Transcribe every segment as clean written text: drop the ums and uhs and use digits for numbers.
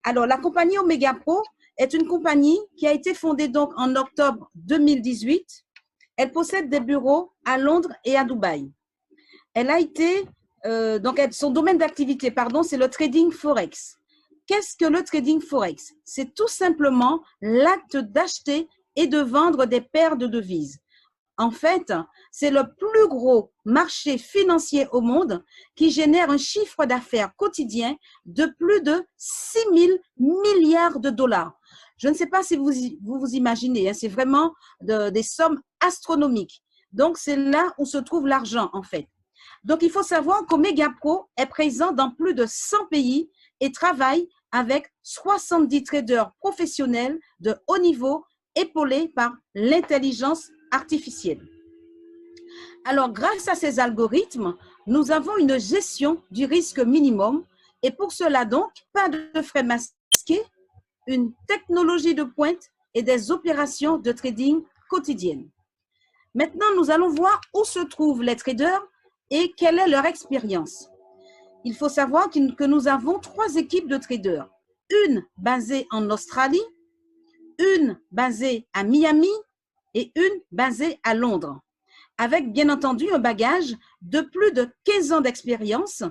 Alors, la compagnie Omega Pro est une compagnie qui a été fondée donc en octobre 2018. Elle possède des bureaux à Londres et à Dubaï. Elle a été, son domaine d'activité, pardon, c'est le trading Forex. Qu'est-ce que le trading Forex? C'est tout simplement l'acte d'acheter et de vendre des paires de devises. En fait, c'est le plus gros marché financier au monde qui génère un chiffre d'affaires quotidien de plus de 6 000 milliards de dollars. Je ne sais pas si vous imaginez, hein, c'est vraiment des sommes astronomiques. Donc, c'est là où se trouve l'argent, en fait. Donc, il faut savoir qu'Omega Pro est présent dans plus de 100 pays et travaille avec 70 traders professionnels de haut niveau épaulés par l'intelligence artificielle. Alors, grâce à ces algorithmes, nous avons une gestion du risque minimum et pour cela donc, pas de frais masqués, une technologie de pointe et des opérations de trading quotidiennes. Maintenant, nous allons voir où se trouvent les traders et quelle est leur expérience. Il faut savoir que nous avons 3 équipes de traders. Une basée en Australie, une basée à Miami et une basée à Londres, avec bien entendu un bagage de plus de 15 ans d'expérience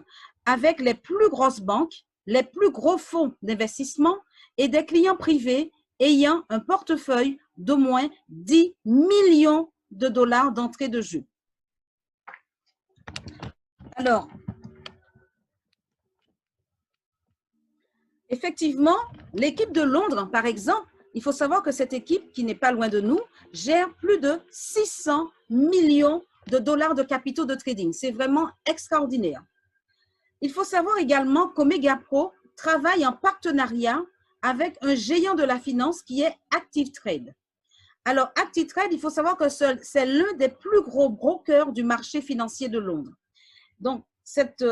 avec les plus grosses banques, les plus gros fonds d'investissement et des clients privés ayant un portefeuille d'au moins 10 millions de dollars d'entrée de jeu. Alors, effectivement, l'équipe de Londres, par exemple, il faut savoir que cette équipe, qui n'est pas loin de nous, gère plus de 600 millions de dollars de capitaux de trading. C'est vraiment extraordinaire. Il faut savoir également qu'Omega Pro travaille en partenariat avec un géant de la finance qui est Active Trade. Alors, Active Trade, il faut savoir que c'est l'un des plus gros brokers du marché financier de Londres. Donc, cette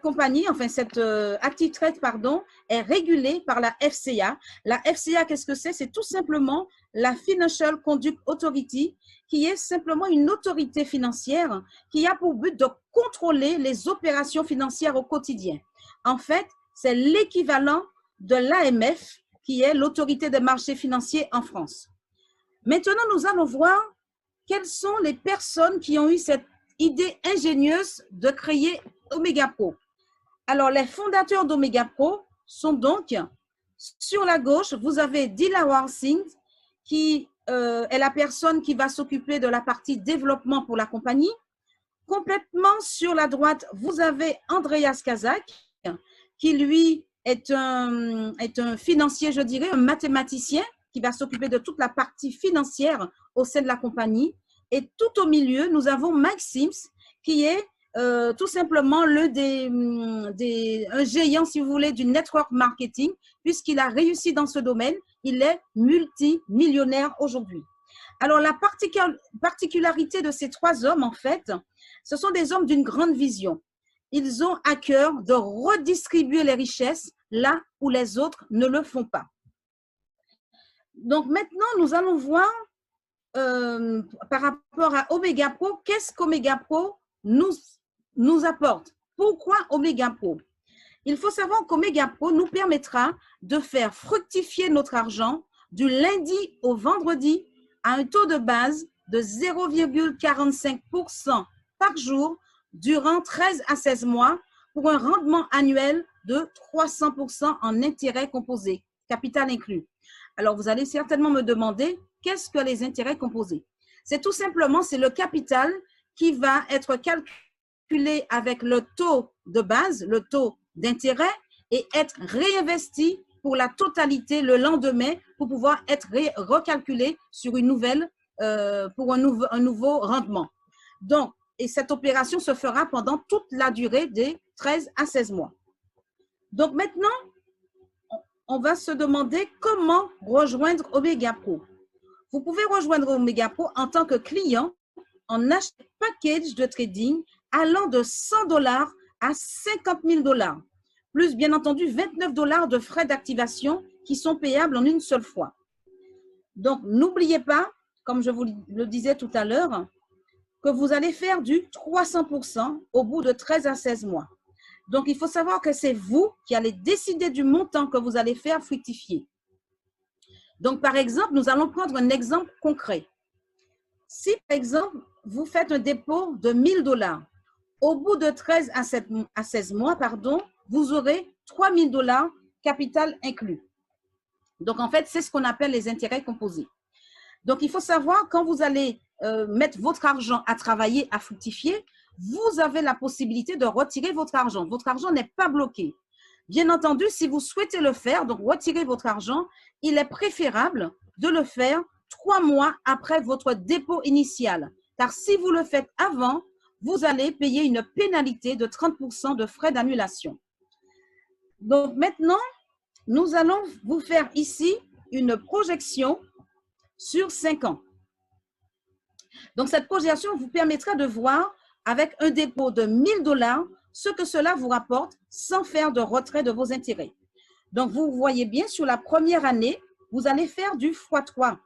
compagnie, enfin cette Active Trade, pardon, est régulée par la FCA. La FCA, qu'est-ce que c'est? C'est tout simplement la Financial Conduct Authority, qui est simplement une autorité financière qui a pour but de contrôler les opérations financières au quotidien. En fait, c'est l'équivalent de l'AMF, qui est l'autorité des marchés financiers en France. Maintenant, nous allons voir quelles sont les personnes qui ont eu cette idée ingénieuse de créer Omega Pro. Alors, les fondateurs d'Omega Pro sont donc, sur la gauche, vous avez Dilawar Singh, qui est la personne qui va s'occuper de la partie développement pour la compagnie. Complètement sur la droite, vous avez Andreas Kazak, qui lui est un financier, je dirais, un mathématicien, qui va s'occuper de toute la partie financière au sein de la compagnie. Et tout au milieu, nous avons Mike Sims, qui est tout simplement un géant, si vous voulez, du network marketing, puisqu'il a réussi dans ce domaine. Il est multimillionnaire aujourd'hui. Alors, la particularité de ces 3 hommes, en fait, ce sont des hommes d'une grande vision. Ils ont à cœur de redistribuer les richesses là où les autres ne le font pas. Donc, maintenant, nous allons voir par rapport à Omega Pro, qu'est-ce qu'Omega Pro nous apporte? Pourquoi Omega Pro? Il faut savoir qu'Omega Pro nous permettra de faire fructifier notre argent du lundi au vendredi à un taux de base de 0,45% par jour durant 13 à 16 mois pour un rendement annuel de 300% en intérêts composés, capital inclus. Alors, vous allez certainement me demander, qu'est-ce que les intérêts composés? C'est tout simplement, c'est le capital qui va être calculé avec le taux de base, le taux d'intérêt, et être réinvesti pour la totalité le lendemain pour pouvoir être recalculé sur une nouvelle, pour un nouveau rendement. Donc, et cette opération se fera pendant toute la durée des 13 à 16 mois. Donc maintenant, on va se demander comment rejoindre Omega Pro. Vous pouvez rejoindre Omega Pro en tant que client en achetant un package de trading allant de 100 $ à 50 000 $, plus bien entendu 29 $ de frais d'activation qui sont payables en une seule fois. Donc, n'oubliez pas, comme je vous le disais tout à l'heure, que vous allez faire du 300% au bout de 13 à 16 mois. Donc, il faut savoir que c'est vous qui allez décider du montant que vous allez faire fructifier. Donc, par exemple, nous allons prendre un exemple concret. Si, par exemple, vous faites un dépôt de 1 000 $, au bout de 13 à 16 mois, vous aurez 3 000 $ capital inclus. Donc, en fait, c'est ce qu'on appelle les intérêts composés. Donc, il faut savoir, quand vous allez mettre votre argent à travailler, à fructifier, vous avez la possibilité de retirer votre argent. Votre argent n'est pas bloqué. Bien entendu, si vous souhaitez le faire, donc retirer votre argent, il est préférable de le faire 3 mois après votre dépôt initial. Car si vous le faites avant, vous allez payer une pénalité de 30% de frais d'annulation. Donc maintenant, nous allons vous faire ici une projection sur 5 ans. Donc cette projection vous permettra de voir avec un dépôt de 1 000 $ ce que cela vous rapporte sans faire de retrait de vos intérêts. Donc vous voyez bien, sur la première année, vous allez faire du x3.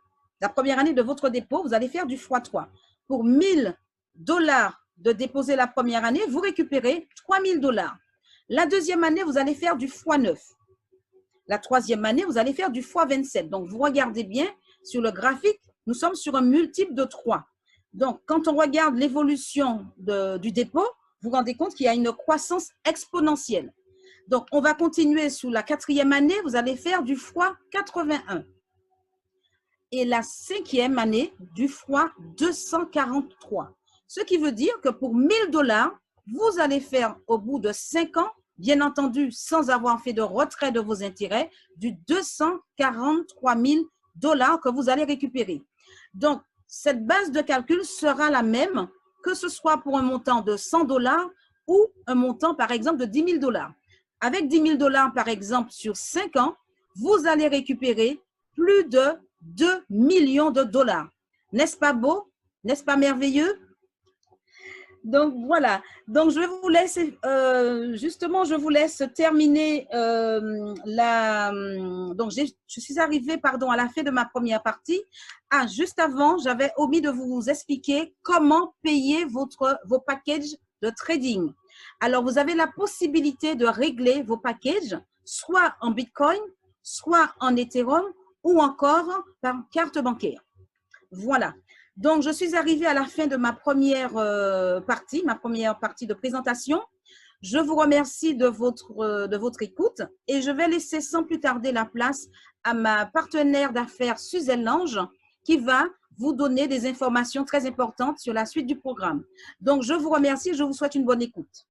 La première année de votre dépôt, vous allez faire du x3. Pour 1 000 $ de déposer la première année, vous récupérez 3 000 $. La deuxième année, vous allez faire du x9. La troisième année, vous allez faire du x27. Donc, vous regardez bien sur le graphique, nous sommes sur un multiple de 3. Donc, quand on regarde l'évolution du dépôt, vous vous rendez compte qu'il y a une croissance exponentielle. Donc, on va continuer sur la quatrième année, vous allez faire du x81. Et la cinquième année, du x243. Ce qui veut dire que pour 1 000 $, vous allez faire au bout de 5 ans, bien entendu, sans avoir fait de retrait de vos intérêts, du 243 000 $ que vous allez récupérer. Donc, cette base de calcul sera la même, que ce soit pour un montant de 100 $ ou un montant, par exemple, de 10 000 $. Avec 10 000 $, par exemple, sur 5 ans, vous allez récupérer plus de 2 millions de $. N'est-ce pas beau? N'est-ce pas merveilleux? Donc, voilà. Donc, je vous laisse, justement, je vous laisse terminer donc, je suis arrivée, à la fin de ma première partie. Ah, juste avant, j'avais omis de vous expliquer comment payer vos packages de trading. Alors, vous avez la possibilité de régler vos packages, soit en Bitcoin, soit en Ethereum, ou encore par carte bancaire. Voilà. Donc, je suis arrivée à la fin de ma première partie de présentation. Je vous remercie de votre écoute et je vais laisser sans plus tarder la place à ma partenaire d'affaires Suzanne Lange qui va vous donner des informations très importantes sur la suite du programme. Donc, je vous remercie et je vous souhaite une bonne écoute.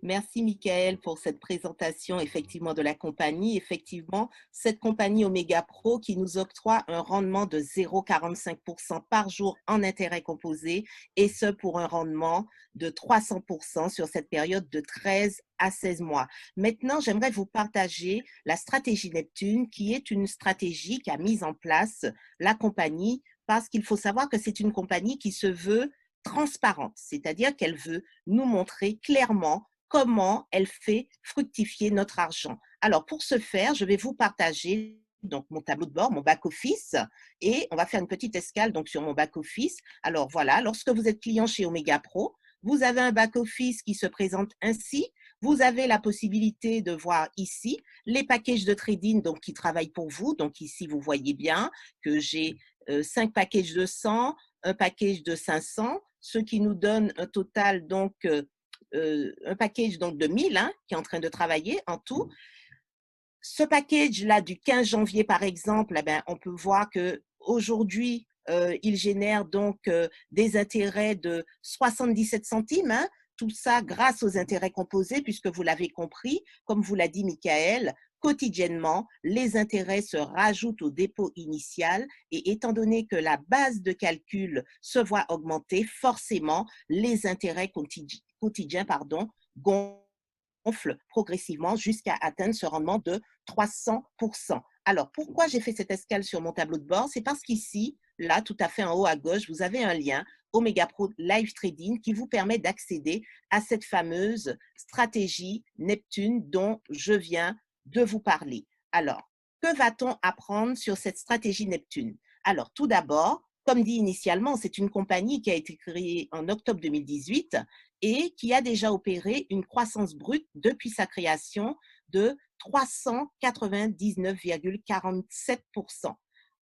Merci, Michael, pour cette présentation effectivement de la compagnie. Effectivement, cette compagnie Omega Pro qui nous octroie un rendement de 0,45% par jour en intérêt composé et ce pour un rendement de 300% sur cette période de 13 à 16 mois. Maintenant, j'aimerais vous partager la stratégie Neptune qui est une stratégie qu'a mise en place la compagnie parce qu'il faut savoir que c'est une compagnie qui se veut transparente, c'est-à-dire qu'elle veut nous montrer clairement comment elle fait fructifier notre argent. Alors, pour ce faire, je vais vous partager donc mon tableau de bord, mon back-office, et on va faire une petite escale donc, sur mon back-office. Alors, voilà, lorsque vous êtes client chez Omega Pro, vous avez un back-office qui se présente ainsi. Vous avez la possibilité de voir ici les packages de trading donc, qui travaillent pour vous. Donc, ici, vous voyez bien que j'ai 5 packages de 100, un package de 500, ce qui nous donne un total, donc, un package donc, de 1000 qui est en train de travailler en tout. Ce package-là du 15 janvier, par exemple, eh bien, on peut voir qu'aujourd'hui, il génère donc des intérêts de 77 centimes, tout ça grâce aux intérêts composés, puisque vous l'avez compris, comme vous l'a dit Michael, quotidiennement, les intérêts se rajoutent au dépôt initial et étant donné que la base de calcul se voit augmenter, forcément, les intérêts quotidiens gonflent progressivement jusqu'à atteindre ce rendement de 300%. Alors, pourquoi j'ai fait cette escale sur mon tableau de bord? C'est parce qu'ici, là, tout à fait en haut à gauche, vous avez un lien Omega Pro Live Trading qui vous permet d'accéder à cette fameuse stratégie Neptune dont je viens de vous parler. Alors, que va-t-on apprendre sur cette stratégie Neptune? Alors, tout d'abord, comme dit initialement, c'est une compagnie qui a été créée en octobre 2018 et qui a déjà opéré une croissance brute depuis sa création de 399,47%,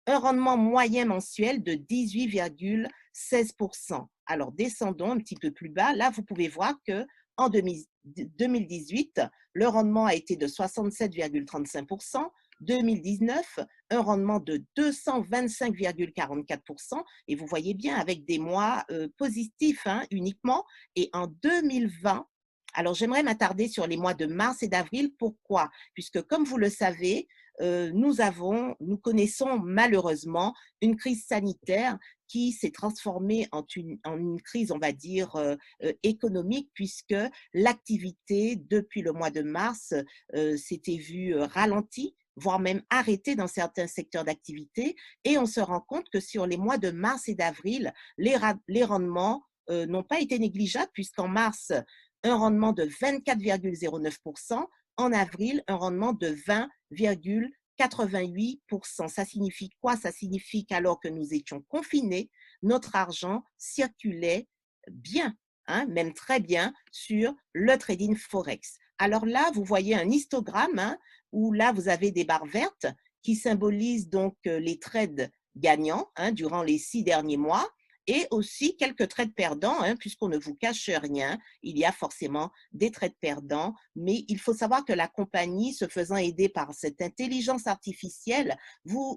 un rendement moyen mensuel de 18,16%. Alors, descendons un petit peu plus bas. Là, vous pouvez voir qu'en 2018, le rendement a été de 67,35%. 2019, un rendement de 225,44%. Et vous voyez bien avec des mois positifs uniquement. Et en 2020, alors j'aimerais m'attarder sur les mois de mars et d'avril. Pourquoi? Puisque comme vous le savez, nous connaissons malheureusement une crise sanitaire qui s'est transformée en une crise, on va dire, économique, puisque l'activité, depuis le mois de mars, s'était vue ralentie, voire même arrêtée dans certains secteurs d'activité. Et on se rend compte que sur les mois de mars et d'avril, les rendements n'ont pas été négligeables, puisqu'en mars, un rendement de 24,09%, en avril, un rendement de 20,88%. Ça signifie quoi? Ça signifie qu'alors que nous étions confinés, notre argent circulait bien, même très bien, sur le trading Forex. Alors là, vous voyez un histogramme où là, vous avez des barres vertes qui symbolisent donc les trades gagnants durant les 6 derniers mois, et aussi quelques trades perdants, puisqu'on ne vous cache rien, il y a forcément des trades perdants, mais il faut savoir que la compagnie, se faisant aider par cette intelligence artificielle,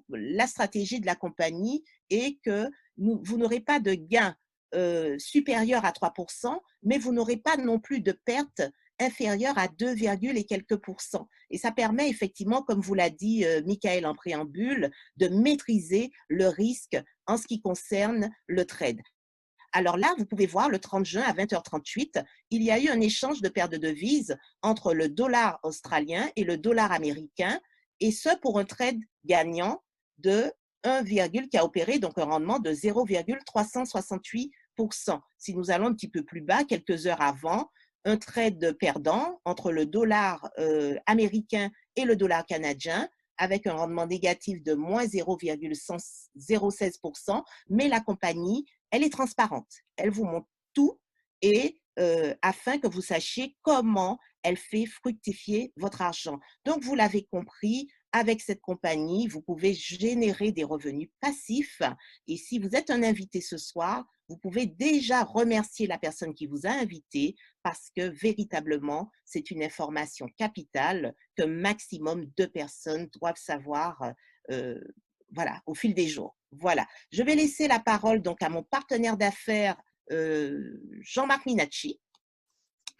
la stratégie de la compagnie est que vous n'aurez pas de gain supérieur à 3%, mais vous n'aurez pas non plus de perte inférieure à 2, et quelques pourcents. Et ça permet effectivement, comme vous l'a dit Michael en préambule, de maîtriser le risque en ce qui concerne le trade. Alors là, vous pouvez voir le 30 juin à 20h38, il y a eu un échange de paires de devises entre le dollar australien et le dollar américain, et ce pour un trade gagnant de 1, qui a opéré donc un rendement de 0,368%. Si nous allons un petit peu plus bas, quelques heures avant, un trade perdant entre le dollar américain et le dollar canadien, avec un rendement négatif de moins 0,016%, mais la compagnie, elle est transparente. Elle vous montre tout et afin que vous sachiez comment elle fait fructifier votre argent. Donc, vous l'avez compris, avec cette compagnie, vous pouvez générer des revenus passifs. Et si vous êtes un invité ce soir, vous pouvez déjà remercier la personne qui vous a invité parce que véritablement, c'est une information capitale qu'un maximum de personnes doivent savoir voilà, au fil des jours. Voilà. Je vais laisser la parole donc à mon partenaire d'affaires, Jean-Marc Minacci,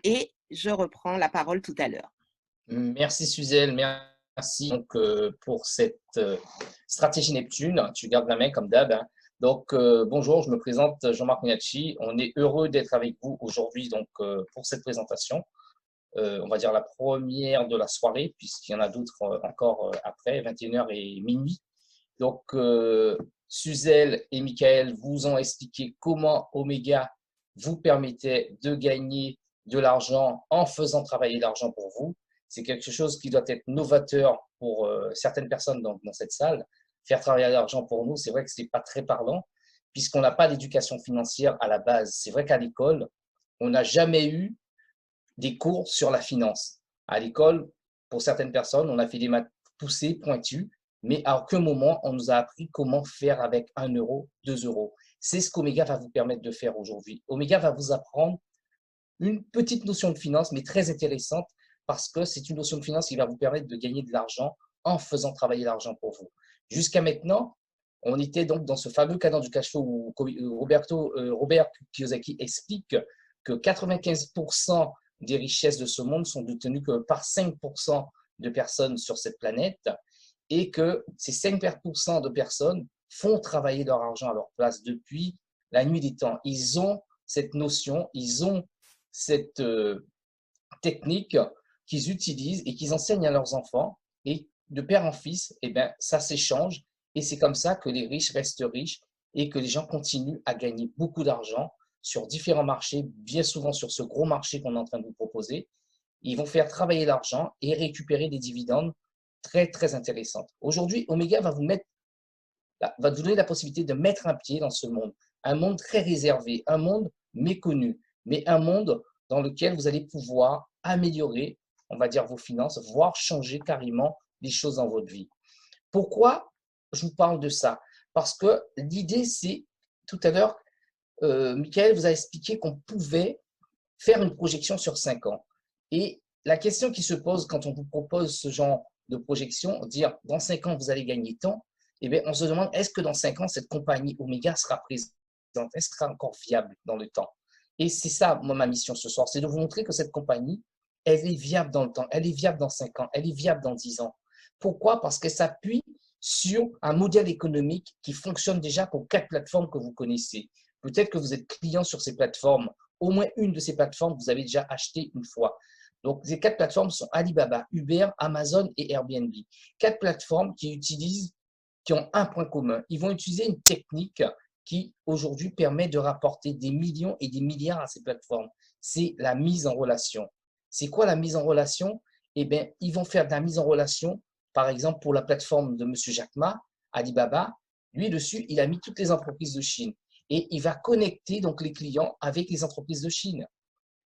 et je reprends la parole tout à l'heure. Merci Suzelle, merci donc, pour cette stratégie Neptune. Tu gardes la main comme d'hab. Donc, bonjour, je me présente Jean-Marc Minacci. On est heureux d'être avec vous aujourd'hui donc, pour cette présentation. On va dire la première de la soirée, puisqu'il y en a d'autres encore après, 21h et minuit. Donc, Suzelle et Michael vous ont expliqué comment Omega vous permettait de gagner de l'argent en faisant travailler l'argent pour vous. C'est quelque chose qui doit être novateur pour certaines personnes dans cette salle. Faire travailler l'argent pour nous, c'est vrai que ce n'est pas très parlant, puisqu'on n'a pas d'éducation financière à la base. C'est vrai qu'à l'école, on n'a jamais eu des cours sur la finance. À l'école, pour certaines personnes, on a fait des maths poussées, pointues, mais à aucun moment, on nous a appris comment faire avec 1 euro, 2 euros. C'est ce qu'Omega va vous permettre de faire aujourd'hui. Omega va vous apprendre une petite notion de finance, mais très intéressante, parce que c'est une notion de finance qui va vous permettre de gagner de l'argent en faisant travailler l'argent pour vous. Jusqu'à maintenant, on était donc dans ce fameux cadran du cash flow où Robert Kiyosaki explique que 95% des richesses de ce monde sont détenues que par 5% de personnes sur cette planète et que ces 5% de personnes font travailler leur argent à leur place depuis la nuit des temps. Ils ont cette notion, ils ont cette technique qu'ils utilisent et qu'ils enseignent à leurs enfants, et de père en fils, eh bien, ça s'échange, et c'est comme ça que les riches restent riches et que les gens continuent à gagner beaucoup d'argent sur différents marchés, bien souvent sur ce gros marché qu'on est en train de vous proposer. Ils vont faire travailler l'argent et récupérer des dividendes très, très intéressantes. Aujourd'hui, Omega va vous mettre va vous donner la possibilité de mettre un pied dans ce monde. Un monde très réservé, un monde méconnu, mais un monde dans lequel vous allez pouvoir améliorer, on va dire, vos finances, voire changer carrément les choses dans votre vie. Pourquoi je vous parle de ça? Parce que l'idée, c'est, tout à l'heure, Michael vous a expliqué qu'on pouvait faire une projection sur 5 ans. Et la question qui se pose quand on vous propose ce genre de projection, dire dans 5 ans, vous allez gagner tant, eh bien, on se demande, est-ce que dans 5 ans, cette compagnie Omega sera présente? Est-ce qu'elle sera encore viable dans le temps? Et c'est ça, moi, ma mission ce soir, c'est de vous montrer que cette compagnie, elle est viable dans le temps, elle est viable dans 5 ans, elle est viable dans 10 ans. Pourquoi? Parce qu'elle s'appuie sur un modèle économique qui fonctionne déjà pour 4 plateformes que vous connaissez. Peut-être que vous êtes client sur ces plateformes. Au moins une de ces plateformes, vous avez déjà acheté une fois. Donc, ces 4 plateformes sont Alibaba, Uber, Amazon et Airbnb. 4 plateformes qui ont un point commun. Ils vont utiliser une technique qui, aujourd'hui, permet de rapporter des millions et des milliards à ces plateformes. C'est la mise en relation. C'est quoi la mise en relation? Eh bien, ils vont faire de la mise en relation, par exemple, pour la plateforme de M. Jack Ma, Alibaba. Lui, dessus, il a mis toutes les entreprises de Chine. Et il va connecter donc les clients avec les entreprises de Chine.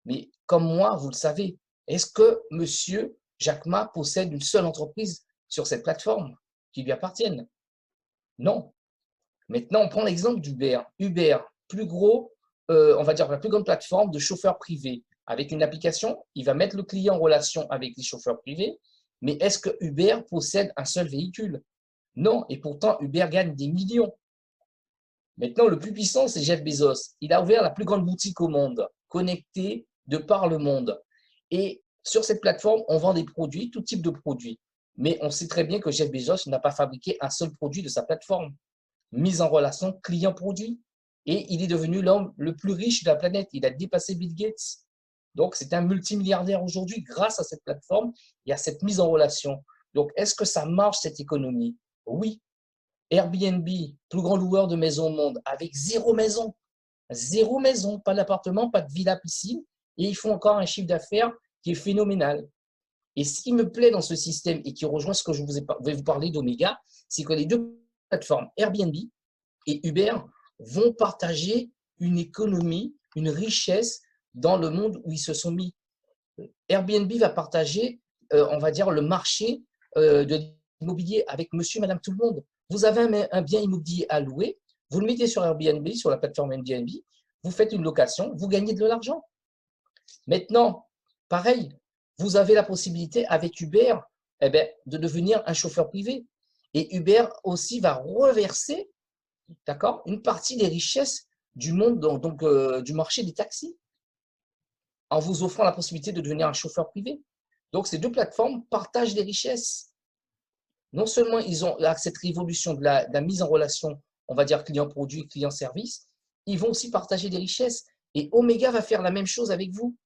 Mais comme moi, vous le savez, est-ce que M. Jack Ma possède une seule entreprise sur cette plateforme qui lui appartienne? Non. Maintenant, on prend l'exemple d'Uber. Uber, plus gros, on va dire la plus grande plateforme de chauffeurs privés. Avec une application, il va mettre le client en relation avec les chauffeurs privés. Mais est-ce que Uber possède un seul véhicule? Non. Et pourtant, Uber gagne des millions. Maintenant, le plus puissant, c'est Jeff Bezos. Il a ouvert la plus grande boutique au monde, connectée de par le monde. Et sur cette plateforme, on vend des produits, tout type de produits. Mais on sait très bien que Jeff Bezos n'a pas fabriqué un seul produit de sa plateforme. Mise en relation client-produit. Et il est devenu l'homme le plus riche de la planète. Il a dépassé Bill Gates. Donc, c'est un multimilliardaire aujourd'hui grâce à cette plateforme et à cette mise en relation. Donc, est-ce que ça marche, cette économie? Oui. Airbnb, plus grand loueur de maisons au monde, avec 0 maison. 0 maison, pas d'appartement, pas de villa piscine. Et ils font encore un chiffre d'affaires qui est phénoménal. Et ce qui me plaît dans ce système et qui rejoint ce que je vais vous parler d'Omega, c'est que les deux plateformes, Airbnb et Uber, vont partager une économie, une richesse dans le monde où ils se sont mis. Airbnb va partager, on va dire, le marché de l'immobilier avec monsieur, madame, tout le monde. Vous avez un bien immobilier à louer, vous le mettez sur Airbnb, sur la plateforme Airbnb, vous faites une location, vous gagnez de l'argent. Maintenant, pareil, vous avez la possibilité avec Uber de devenir un chauffeur privé. Et Uber aussi va reverser, d'accord, une partie des richesses du monde, donc du marché des taxis, en vous offrant la possibilité de devenir un chauffeur privé. Donc, ces deux plateformes partagent des richesses. Non seulement ils ont cette révolution de la mise en relation, on va dire client-produit, client-service, ils vont aussi partager des richesses. Et Omega va faire la même chose avec vous.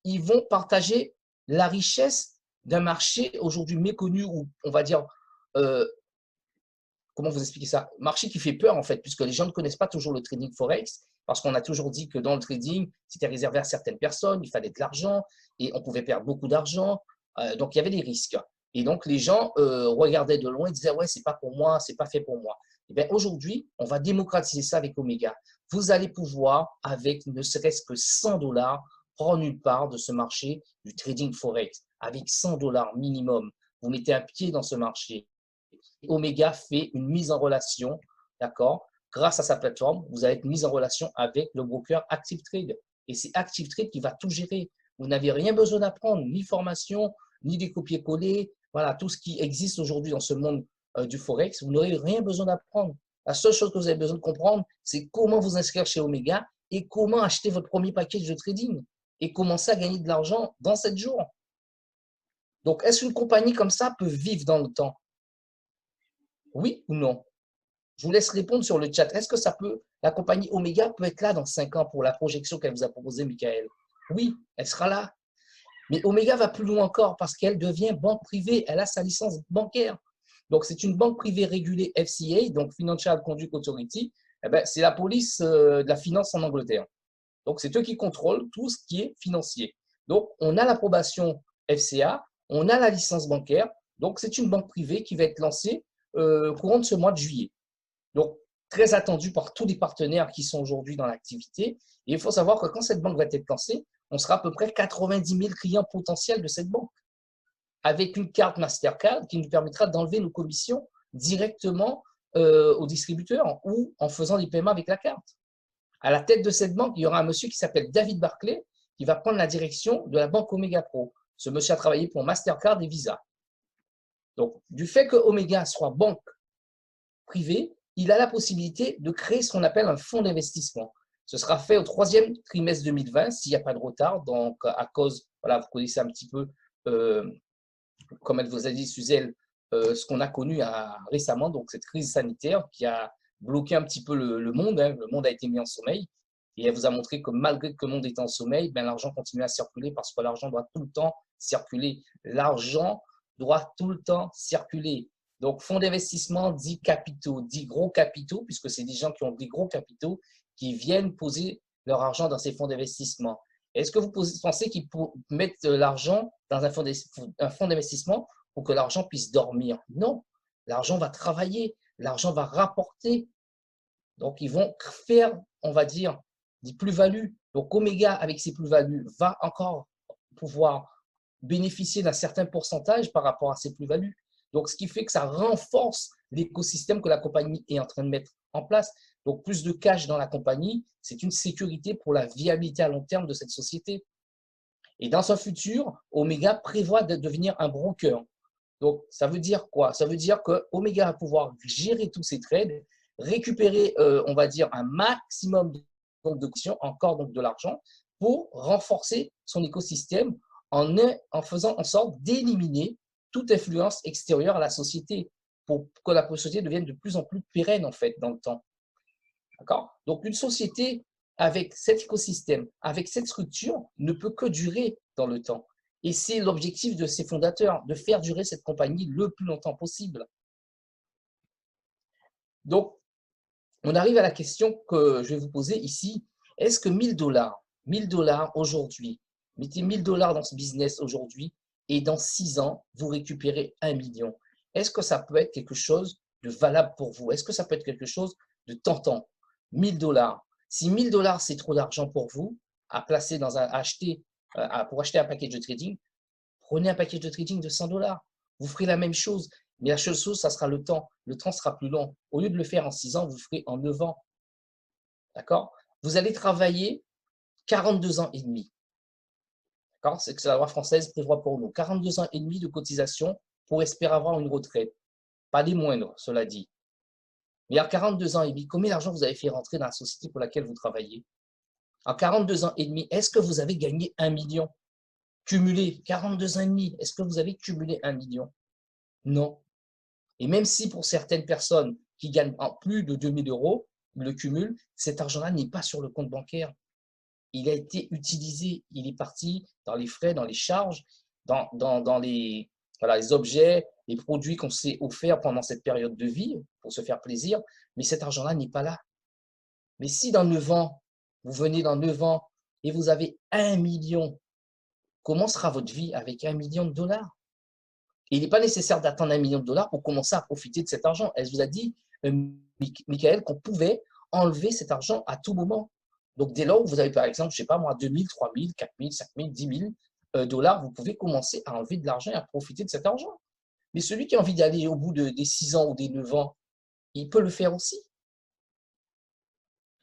Ils vont partager la richesse d'un marché aujourd'hui méconnu, ou on va dire, comment vous expliquer ça? Marché qui fait peur en fait, puisque les gens ne connaissent pas toujours le trading forex, parce qu'on a toujours dit que dans le trading, c'était réservé à certaines personnes, il fallait de l'argent, et on pouvait perdre beaucoup d'argent, donc il y avait des risques. Et donc les gens regardaient de loin et disaient « ouais, c'est pas pour moi, c'est pas fait pour moi ». Et bien aujourd'hui, on va démocratiser ça avec Omega. Vous allez pouvoir, avec ne serait-ce que 100 $, prendre une part de ce marché du trading forex. Avec 100 $ minimum, vous mettez un pied dans ce marché. Omega fait une mise en relation, d'accord? Grâce à sa plateforme, vous allez être mis en relation avec le broker ActiveTrade. Et c'est ActiveTrade qui va tout gérer. Vous n'avez rien besoin d'apprendre, ni formation, ni des copier-coller. Voilà, tout ce qui existe aujourd'hui dans ce monde du Forex, vous n'aurez rien besoin d'apprendre. La seule chose que vous avez besoin de comprendre, c'est comment vous inscrire chez Omega et comment acheter votre premier package de trading et commencer à gagner de l'argent dans 7 jours. Donc, est-ce qu'une compagnie comme ça peut vivre dans le temps? Oui ou non? Je vous laisse répondre sur le chat. Est-ce que la compagnie Omega peut être là dans 5 ans pour la projection qu'elle vous a proposée, Michael? Oui, elle sera là. Mais Omega va plus loin encore parce qu'elle devient banque privée. Elle a sa licence bancaire. Donc, c'est une banque privée régulée FCA, donc Financial Conduct Authority. C'est la police de la finance en Angleterre. Donc, c'est eux qui contrôlent tout ce qui est financier. Donc, on a l'approbation FCA, on a la licence bancaire. Donc, c'est une banque privée qui va être lancée courant de ce mois de juillet. Donc, très attendu par tous les partenaires qui sont aujourd'hui dans l'activité. Et il faut savoir que quand cette banque va être lancée, on sera à peu près 90 000 clients potentiels de cette banque, avec une carte Mastercard qui nous permettra d'enlever nos commissions directement aux distributeurs ou en faisant des paiements avec la carte. À la tête de cette banque, il y aura un monsieur qui s'appelle David Barclay qui va prendre la direction de la banque Omega Pro. Ce monsieur a travaillé pour Mastercard et Visa. Donc, du fait que Omega soit banque privée, il a la possibilité de créer ce qu'on appelle un fonds d'investissement. Ce sera fait au 3e trimestre 2020 s'il n'y a pas de retard. Donc, à cause, voilà, vous connaissez un petit peu, comme elle vous a dit, Suzelle, ce qu'on a connu récemment, donc cette crise sanitaire qui a bloqué un petit peu le monde. Le monde a été mis en sommeil. Et elle vous a montré que malgré que le monde est en sommeil, ben, l'argent continue à circuler parce que l'argent doit tout le temps circuler. L'argent doit tout le temps circuler. Donc, fonds d'investissement dit capitaux, dit gros capitaux, puisque c'est des gens qui ont des gros capitaux qui viennent poser leur argent dans ces fonds d'investissement. Est-ce que vous pensez qu'ils mettent l'argent dans un fonds d'investissement pour que l'argent puisse dormir? Non, l'argent va travailler, l'argent va rapporter. Donc, ils vont faire, on va dire, des plus-values. Donc, Omega, avec ses plus-values, va encore pouvoir bénéficier d'un certain pourcentage par rapport à ses plus-values. Donc, ce qui fait que ça renforce l'écosystème que la compagnie est en train de mettre en place. Donc, plus de cash dans la compagnie, c'est une sécurité pour la viabilité à long terme de cette société. Et dans son futur, Omega prévoit de devenir un broker. Donc, ça veut dire quoi? Ça veut dire que Omega va pouvoir gérer tous ces trades, récupérer, on va dire, un maximum d'options, encore donc de l'argent, pour renforcer son écosystème en faisant en sorte d'éliminer toute influence extérieure à la société pour que la société devienne de plus en plus pérenne en fait dans le temps. D'accord? Donc une société avec cet écosystème, avec cette structure, ne peut que durer dans le temps. Et c'est l'objectif de ses fondateurs, de faire durer cette compagnie le plus longtemps possible. Donc, on arrive à la question que je vais vous poser ici. Est-ce que 1 000 $, aujourd'hui, mettez 1 000 $ dans ce business aujourd'hui et dans 6 ans, vous récupérez 1 million. Est-ce que ça peut être quelque chose de valable pour vous? Est-ce que ça peut être quelque chose de tentant? 1 000 $. Si 1 000 $ c'est trop d'argent pour vous à placer pour acheter un package de trading, prenez un package de trading de 100 $. Vous ferez la même chose. Mais la seule chose, ça sera le temps. Le temps sera plus long. Au lieu de le faire en 6 ans, vous le ferez en 9 ans. D'accord? Vous allez travailler 42 ans et demi. D'accord? C'est ce que la loi française prévoit pour nous. 42 ans et demi de cotisation pour espérer avoir une retraite. Pas des moindres, cela dit. Mais à 42 ans et demi, combien d'argent vous avez fait rentrer dans la société pour laquelle vous travaillez? En 42 ans et demi, est-ce que vous avez gagné 1 million? Cumulé, 42 ans et demi, est-ce que vous avez cumulé 1 million? Non. Et même si pour certaines personnes qui gagnent plus de 2 000 €, le cumul, cet argent-là n'est pas sur le compte bancaire. Il a été utilisé, il est parti dans les frais, dans les charges, dans les objets, les produits qu'on s'est offerts pendant cette période de vie pour se faire plaisir, mais cet argent-là n'est pas là. Mais si dans 9 ans, vous venez dans 9 ans et vous avez 1 million, comment sera votre vie avec 1 million de $? Il n'est pas nécessaire d'attendre 1 million de $ pour commencer à profiter de cet argent. Elle vous a dit, Michael, qu'on pouvait enlever cet argent à tout moment. Donc, dès lors où vous avez, par exemple, je ne sais pas moi, 2 000, 3 000, 4 000, 5 000, 10 000 $, vous pouvez commencer à enlever de l'argent et à profiter de cet argent. Mais celui qui a envie d'aller au bout des 6 ans ou des 9 ans, il peut le faire aussi.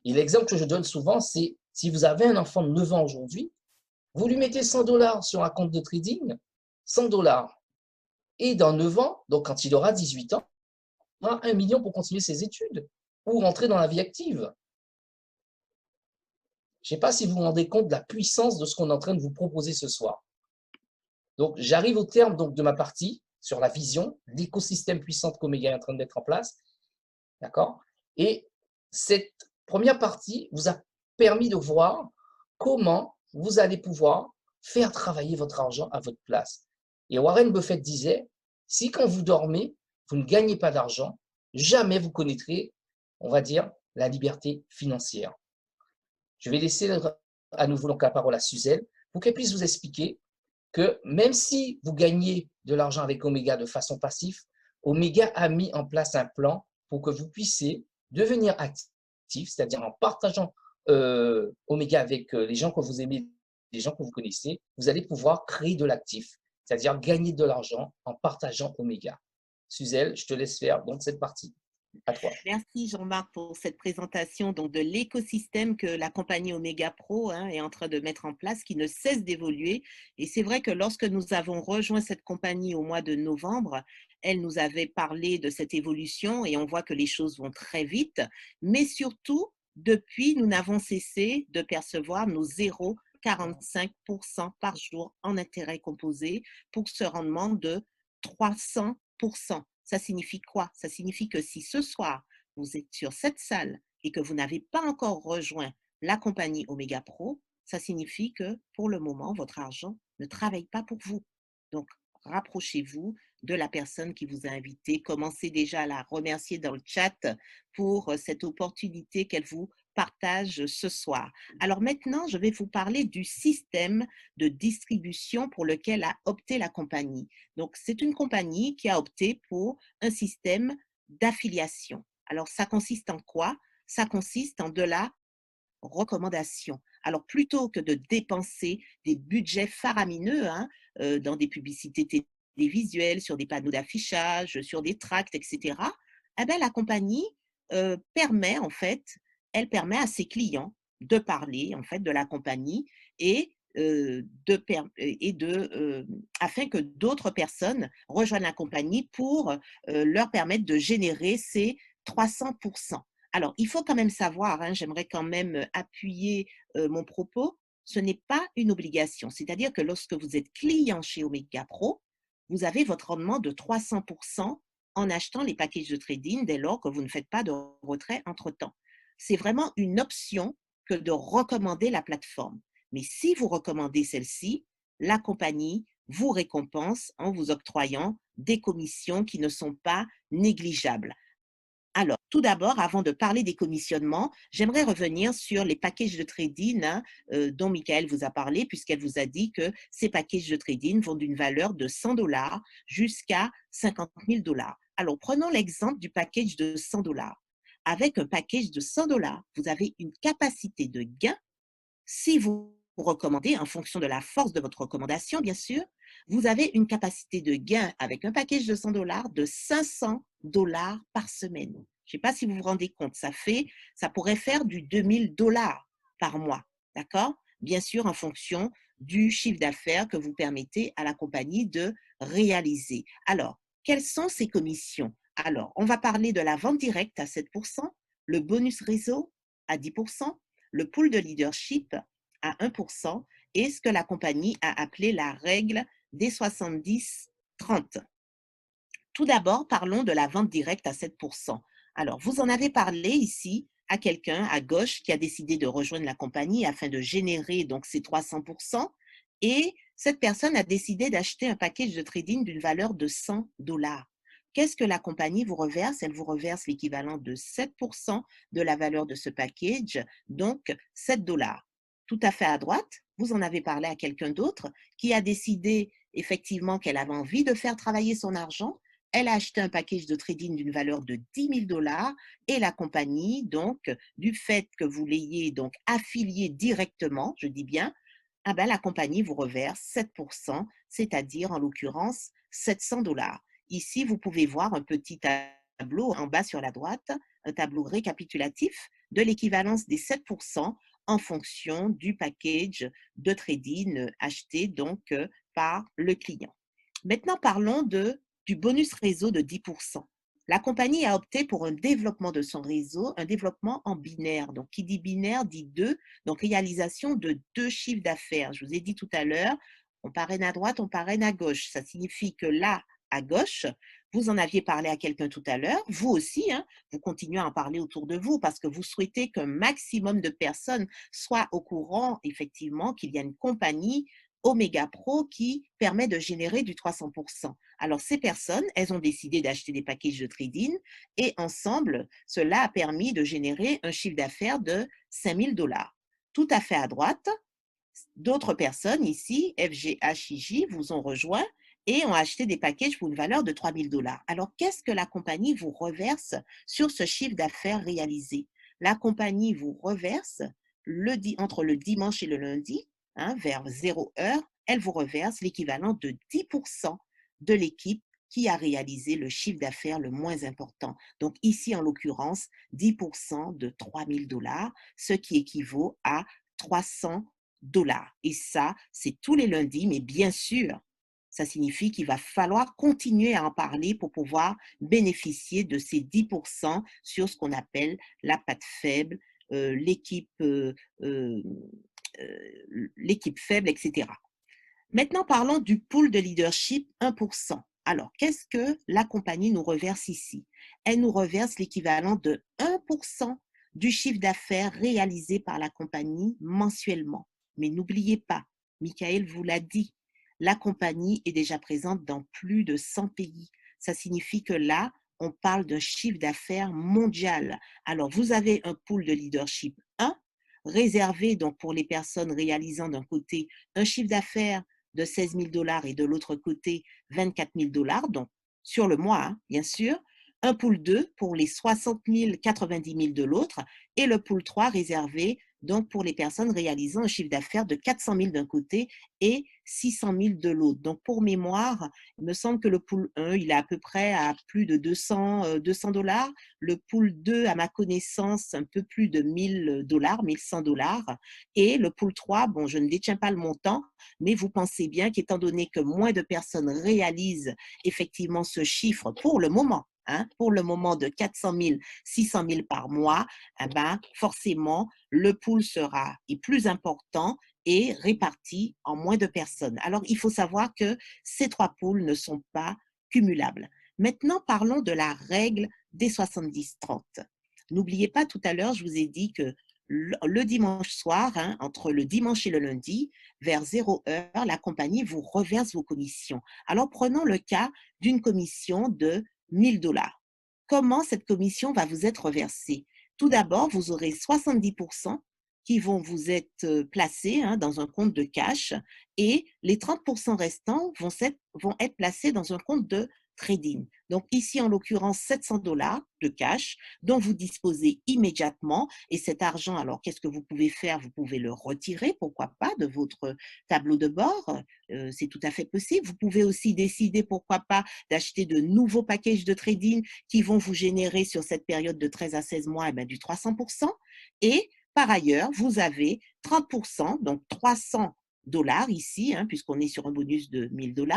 Et l'exemple que je donne souvent, c'est si vous avez un enfant de 9 ans aujourd'hui, vous lui mettez 100 $ sur un compte de trading, 100 $. Et dans 9 ans, donc quand il aura 18 ans, il aura 1 million pour continuer ses études ou rentrer dans la vie active. Je ne sais pas si vous vous rendez compte de la puissance de ce qu'on est en train de vous proposer ce soir. Donc, j'arrive au terme donc, de ma partie sur la vision, l'écosystème puissant qu'Omega est en train de mettre en place. D'accord? Et cette première partie vous a permis de voir comment vous allez pouvoir faire travailler votre argent à votre place. Et Warren Buffett disait, si quand vous dormez, vous ne gagnez pas d'argent, jamais vous connaîtrez, on va dire, la liberté financière. Je vais laisser à nouveau donc la parole à Suzelle pour qu'elle puisse vous expliquer que même si vous gagnez de l'argent avec Omega de façon passive, Omega a mis en place un plan pour que vous puissiez devenir actif, c'est-à-dire en partageant Oméga avec les gens que vous aimez, les gens que vous connaissez, vous allez pouvoir créer de l'actif, c'est-à-dire gagner de l'argent en partageant Oméga. Suzelle, je te laisse faire donc cette partie. À toi. Merci Jean-Marc pour cette présentation donc, de l'écosystème que la compagnie Oméga Pro est en train de mettre en place, qui ne cesse d'évoluer. Et c'est vrai que lorsque nous avons rejoint cette compagnie au mois de novembre, elle nous avait parlé de cette évolution et on voit que les choses vont très vite. Mais surtout, depuis, nous n'avons cessé de percevoir nos 0,45% par jour en intérêt composé pour ce rendement de 300%. Ça signifie quoi? Ça signifie que si ce soir, vous êtes sur cette salle et que vous n'avez pas encore rejoint la compagnie Oméga Pro, ça signifie que pour le moment, votre argent ne travaille pas pour vous. Donc, rapprochez-vous de la personne qui vous a invité. Commencez déjà à la remercier dans le chat pour cette opportunité qu'elle vous partage ce soir. Alors maintenant, je vais vous parler du système de distribution pour lequel a opté la compagnie. Donc, c'est une compagnie qui a opté pour un système d'affiliation. Alors, ça consiste en quoi? Ça consiste en de la recommandation. Alors, plutôt que de dépenser des budgets faramineux dans des publicités télévisuelles, sur des panneaux d'affichage, sur des tracts, etc., eh bien, la compagnie permet, en fait, elle permet à ses clients de parler, en fait, de la compagnie et afin que d'autres personnes rejoignent la compagnie pour leur permettre de générer ces 300%. Alors, il faut quand même savoir, j'aimerais quand même appuyer mon propos, ce n'est pas une obligation. C'est-à-dire que lorsque vous êtes client chez Oméga Pro, vous avez votre rendement de 300% en achetant les packages de trading dès lors que vous ne faites pas de retrait entre-temps. C'est vraiment une option que de recommander la plateforme. Mais si vous recommandez celle-ci, la compagnie vous récompense en vous octroyant des commissions qui ne sont pas négligeables. Alors, tout d'abord, avant de parler des commissionnements, j'aimerais revenir sur les packages de trading dont Michael vous a parlé, puisqu'elle vous a dit que ces packages de trading vont d'une valeur de 100$ jusqu'à 50 000 $. Alors, prenons l'exemple du package de 100$. Avec un package de 100$, vous avez une capacité de gain. Si vous recommandez, en fonction de la force de votre recommandation, bien sûr, vous avez une capacité de gain avec un package de 100$ de 500$ par semaine. Je ne sais pas si vous vous rendez compte, ça pourrait faire du 2000$ par mois, d'accord? Bien sûr, en fonction du chiffre d'affaires que vous permettez à la compagnie de réaliser. Alors, quelles sont ces commissions? Alors, on va parler de la vente directe à 7%, le bonus réseau à 10%, le pool de leadership à 1% et ce que la compagnie a appelé la règle des 70-30. Tout d'abord, parlons de la vente directe à 7%. Alors, vous en avez parlé ici à quelqu'un à gauche qui a décidé de rejoindre la compagnie afin de générer donc ces 300%. Et cette personne a décidé d'acheter un package de trading d'une valeur de 100$. Qu'est-ce que la compagnie vous reverse? Elle vous reverse l'équivalent de 7% de la valeur de ce package, donc 7$. Tout à fait à droite, vous en avez parlé à quelqu'un d'autre qui a décidé effectivement qu'elle avait envie de faire travailler son argent. Elle a acheté un package de trading d'une valeur de 10 000$ et la compagnie, donc, du fait que vous l'ayez donc affilié directement, je dis bien, la compagnie vous reverse 7%, c'est-à-dire en l'occurrence 700$. Ici, vous pouvez voir un petit tableau en bas sur la droite, un tableau récapitulatif de l'équivalence des 7% en fonction du package de trading acheté donc par le client. Maintenant, parlons du bonus réseau de 10%. La compagnie a opté pour un développement de son réseau, un développement en binaire. Donc, qui dit binaire dit 2, donc réalisation de 2 chiffres d'affaires. Je vous ai dit tout à l'heure, on parraine à droite, on parraine à gauche. Ça signifie que là, à gauche, vous en aviez parlé à quelqu'un tout à l'heure, vous aussi, vous continuez à en parler autour de vous parce que vous souhaitez qu'un maximum de personnes soient au courant, effectivement, qu'il y a une compagnie Oméga Pro qui permet de générer du 300%. Alors, ces personnes, elles ont décidé d'acheter des packages de trading et ensemble, cela a permis de générer un chiffre d'affaires de 5 000$. Tout à fait à droite, d'autres personnes ici, FGHIJ, vous ont rejoint et ont acheté des packages pour une valeur de 3 000 $. Alors, qu'est-ce que la compagnie vous reverse sur ce chiffre d'affaires réalisé? La compagnie vous reverse entre le dimanche et le lundi, vers 0 heure, elle vous reverse l'équivalent de 10% de l'équipe qui a réalisé le chiffre d'affaires le moins important. Donc ici, en l'occurrence, 10% de 3 000 $, ce qui équivaut à 300 $. Et ça, c'est tous les lundis, mais bien sûr, ça signifie qu'il va falloir continuer à en parler pour pouvoir bénéficier de ces 10% sur ce qu'on appelle la patte faible, l'équipe faible, etc. Maintenant, parlons du pool de leadership 1%. Alors, qu'est-ce que la compagnie nous reverse ici? Elle nous reverse l'équivalent de 1% du chiffre d'affaires réalisé par la compagnie mensuellement. Mais n'oubliez pas, Michael vous l'a dit, la compagnie est déjà présente dans plus de 100 pays. Ça signifie que là, on parle d'un chiffre d'affaires mondial. Alors, vous avez un pool de leadership 1, réservé donc pour les personnes réalisant d'un côté un chiffre d'affaires de 16 000 $ et de l'autre côté 24 000 $, donc sur le mois, bien sûr. Un pool 2 pour les 60 000, 90 000 de l'autre et le pool 3 réservé donc pour les personnes réalisant un chiffre d'affaires de 400 000 d'un côté et 600 000 de l'autre. Donc, pour mémoire, il me semble que le pool 1, il est à peu près à plus de 200 $. Le pool 2, à ma connaissance, un peu plus de 1 000 $, 1 100 $. Et le pool 3, bon, je ne détiens pas le montant, mais vous pensez bien qu'étant donné que moins de personnes réalisent effectivement ce chiffre pour le moment, pour le moment de 400 000, 600 000 par mois, forcément, le pool est plus important et réparti en moins de personnes. Alors, il faut savoir que ces 3 pools ne sont pas cumulables. Maintenant, parlons de la règle des 70-30. N'oubliez pas, tout à l'heure, je vous ai dit que le dimanche soir, entre le dimanche et le lundi, vers 0 heure, la compagnie vous reverse vos commissions. Alors, prenons le cas d'une commission de 1 000 $. Comment cette commission va vous être reversée? Tout d'abord, vous aurez 70% qui vont vous être placés dans un compte de cash et les 30% restants vont être placés dans un compte de trading. Donc ici, en l'occurrence, 700 $ de cash dont vous disposez immédiatement. Et cet argent, alors qu'est-ce que vous pouvez faire? Vous pouvez le retirer, pourquoi pas, de votre tableau de bord. C'est tout à fait possible. Vous pouvez aussi décider, pourquoi pas, d'acheter de nouveaux packages de trading qui vont vous générer sur cette période de 13 à 16 mois du 300%. Et par ailleurs, vous avez 30%, donc 300 $ ici, puisqu'on est sur un bonus de 1 000 $,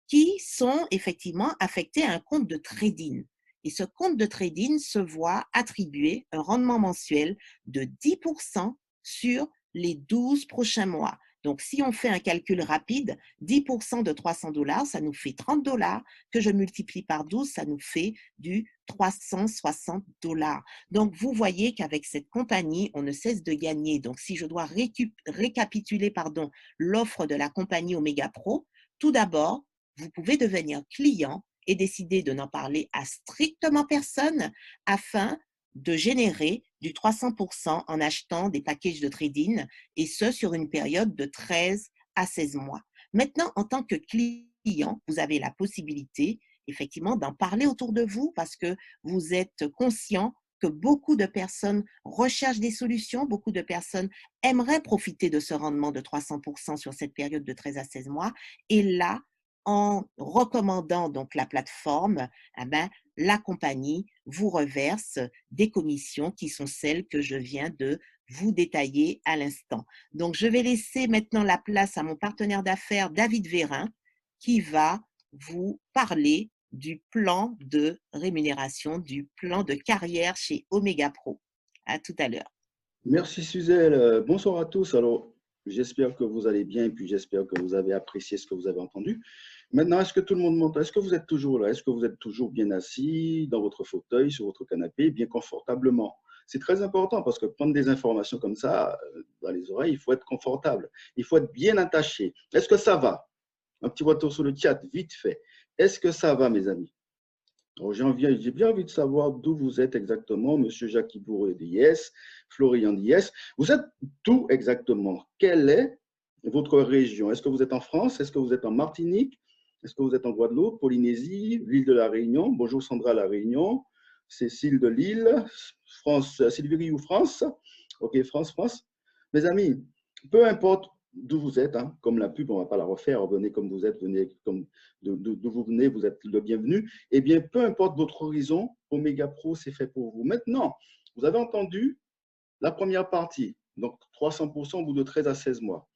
qui sont effectivement affectés à un compte de trading. Et ce compte de trading se voit attribuer un rendement mensuel de 10% sur les 12 prochains mois. Donc, si on fait un calcul rapide, 10% de 300 $, ça nous fait 30 $ que je multiplie par 12, ça nous fait du 360 $. Donc, vous voyez qu'avec cette compagnie, on ne cesse de gagner. Donc, si je dois récapituler l'offre de la compagnie Omega Pro, tout d'abord, vous pouvez devenir client et décider de n'en parler à strictement personne afin de générer du 300% en achetant des packages de trading et ce sur une période de 13 à 16 mois. Maintenant, en tant que client, vous avez la possibilité effectivement d'en parler autour de vous parce que vous êtes conscient que beaucoup de personnes recherchent des solutions, beaucoup de personnes aimeraient profiter de ce rendement de 300% sur cette période de 13 à 16 mois. Et là, en recommandant donc la plateforme, la compagnie vous reverse des commissions qui sont celles que je viens de vous détailler à l'instant. Donc, je vais laisser maintenant la place à mon partenaire d'affaires, David Vérin, qui va vous parler du plan de rémunération, du plan de carrière chez Omega Pro. À tout à l'heure. Merci Suzelle. Bonsoir à tous. Alors, j'espère que vous allez bien et puis j'espère que vous avez apprécié ce que vous avez entendu. Maintenant, est-ce que tout le monde m'entend? Est-ce que vous êtes toujours là? Est-ce que vous êtes toujours bien assis dans votre fauteuil, sur votre canapé, bien confortablement? C'est très important parce que prendre des informations comme ça dans les oreilles, il faut être confortable. Il faut être bien attaché. Est-ce que ça va? Un petit retour sur le chat, vite fait. Est-ce que ça va, mes amis? J'ai bien envie de savoir d'où vous êtes exactement, Monsieur Jackie Bourré de Yes, Florian de Yes. Vous êtes d'où exactement? Quelle est votre région? Est-ce que vous êtes en France? Est-ce que vous êtes en Martinique? Est-ce que vous êtes en Guadeloupe, Polynésie, l'île de la Réunion? Bonjour Sandra, la Réunion. Cécile de Lille, France, Sylvie ou France? Ok, France, France. Mes amis, peu importe d'où vous êtes, hein, comme la pub, on ne va pas la refaire, venez comme vous êtes, venez comme d'où vous venez, vous êtes le bienvenu. Eh bien, peu importe votre horizon, Omega Pro, c'est fait pour vous. Maintenant, vous avez entendu la première partie, donc 300% au bout de 13 à 16 mois.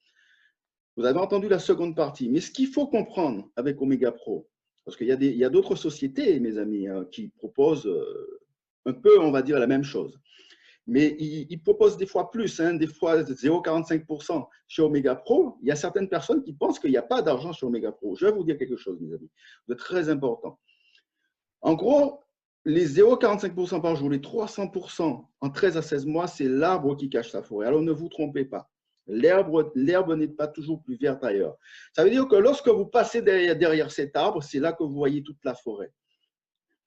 Vous avez entendu la seconde partie. Mais ce qu'il faut comprendre avec Omega Pro, parce qu'il y a d'autres sociétés, mes amis, hein, qui proposent un peu, on va dire, la même chose. Mais ils proposent des fois plus, hein, des fois 0,45% chez Omega Pro. Il y a certaines personnes qui pensent qu'il n'y a pas d'argent sur Omega Pro. Je vais vous dire quelque chose, mes amis, de très important. En gros, les 0,45% par jour, les 300% en 13 à 16 mois, c'est l'arbre qui cache sa forêt. Alors ne vous trompez pas. L'herbe n'est pas toujours plus verte ailleurs. Ça veut dire que lorsque vous passez derrière cet arbre, c'est là que vous voyez toute la forêt.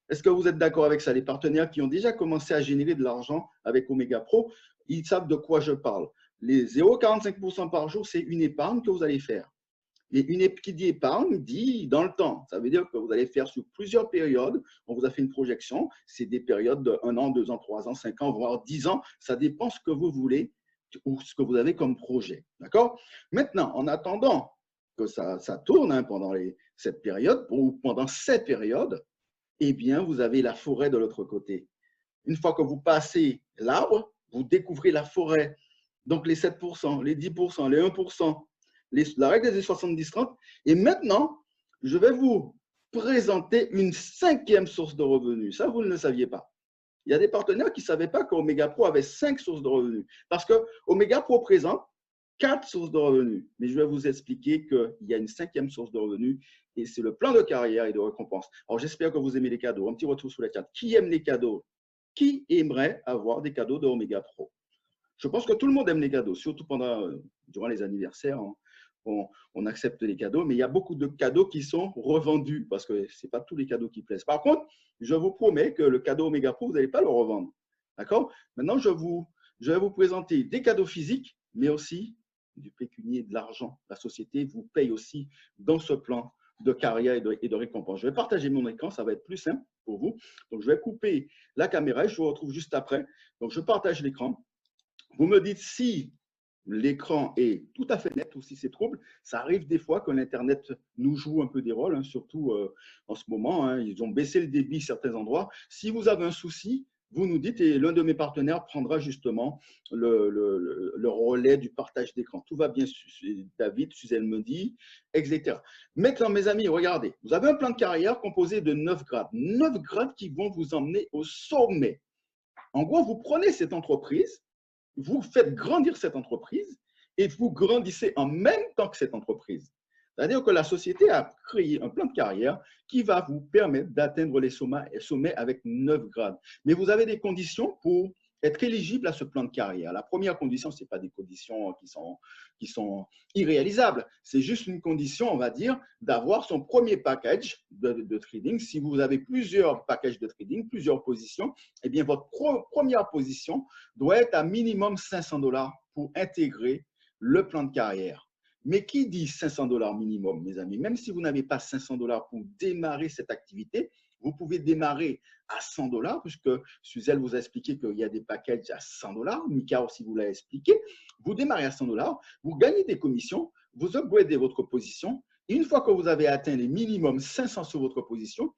Est-ce que vous êtes d'accord avec ça? Les partenaires qui ont déjà commencé à générer de l'argent avec Omega Pro, ils savent de quoi je parle. Les 0,45% par jour, c'est une épargne que vous allez faire. Et qui dit épargne dit dans le temps. Ça veut dire que vous allez faire sur plusieurs périodes. On vous a fait une projection. C'est des périodes de 1 an, 2 ans, 3 ans, 5 ans, voire 10 ans. Ça dépend ce que vous voulez ou ce que vous avez comme projet. D'accord? Maintenant, en attendant que ça tourne hein, pendant cette période ou pendant cette période, eh bien, vous avez la forêt de l'autre côté. Une fois que vous passez l'arbre, vous découvrez la forêt. Donc, les 7%, les 10%, les 1%, la règle des 70-30. Et maintenant, je vais vous présenter une 5e source de revenus. Ça, vous ne le saviez pas. Il y a des partenaires qui ne savaient pas qu'Omega Pro avait 5 sources de revenus. Parce que Omega Pro présente 4 sources de revenus. Mais je vais vous expliquer qu'il y a une 5e source de revenus et c'est le plan de carrière et de récompense. Alors, j'espère que vous aimez les cadeaux. Un petit retour sur la chat. Qui aime les cadeaux? Qui aimerait avoir des cadeaux de Omega Pro? Je pense que tout le monde aime les cadeaux, surtout durant les anniversaires. Hein. On accepte les cadeaux, mais il y a beaucoup de cadeaux qui sont revendus parce que ce n'est pas tous les cadeaux qui plaisent. Par contre, je vous promets que le cadeau Omega Pro, vous n'allez pas le revendre. D'accord? Maintenant, je vais vous présenter des cadeaux physiques, mais aussi du pécunier, de l'argent. La société vous paye aussi dans ce plan de carrière et de récompense. Je vais partager mon écran, ça va être plus simple pour vous. Donc, je vais couper la caméra et je vous retrouve juste après. Donc, je partage l'écran. Vous me dites si l'écran est tout à fait net ou si c'est trouble. Ça arrive des fois que l'Internet nous joue un peu des rôles, hein, surtout en ce moment. Hein, ils ont baissé le débit à certains endroits. Si vous avez un souci, vous nous dites et l'un de mes partenaires prendra justement le relais du partage d'écran. Tout va bien, David, Suzanne me dit, etc. Maintenant, mes amis, regardez, vous avez un plan de carrière composé de 9 grades. 9 grades qui vont vous emmener au sommet. En gros, vous prenez cette entreprise, vous faites grandir cette entreprise et vous grandissez en même temps que cette entreprise. C'est-à-dire que la société a créé un plan de carrière qui va vous permettre d'atteindre les sommets avec 9 grades. Mais vous avez des conditions pour être éligible à ce plan de carrière. La première condition, ce n'est pas des conditions qui sont irréalisables. C'est juste une condition, on va dire, d'avoir son premier package de trading. Si vous avez plusieurs packages de trading, plusieurs positions, eh bien, votre première position doit être à minimum 500 $ pour intégrer le plan de carrière. Mais qui dit 500 $ minimum, mes amis? Même si vous n'avez pas 500 $ pour démarrer cette activité, vous pouvez démarrer à 100 $, puisque Suzelle vous a expliqué qu'il y a des packages à 100 $. Mika aussi vous l'a expliqué. Vous démarrez à 100 $, vous gagnez des commissions, vous upgradez votre position. Et une fois que vous avez atteint les minimums 500 sur votre position,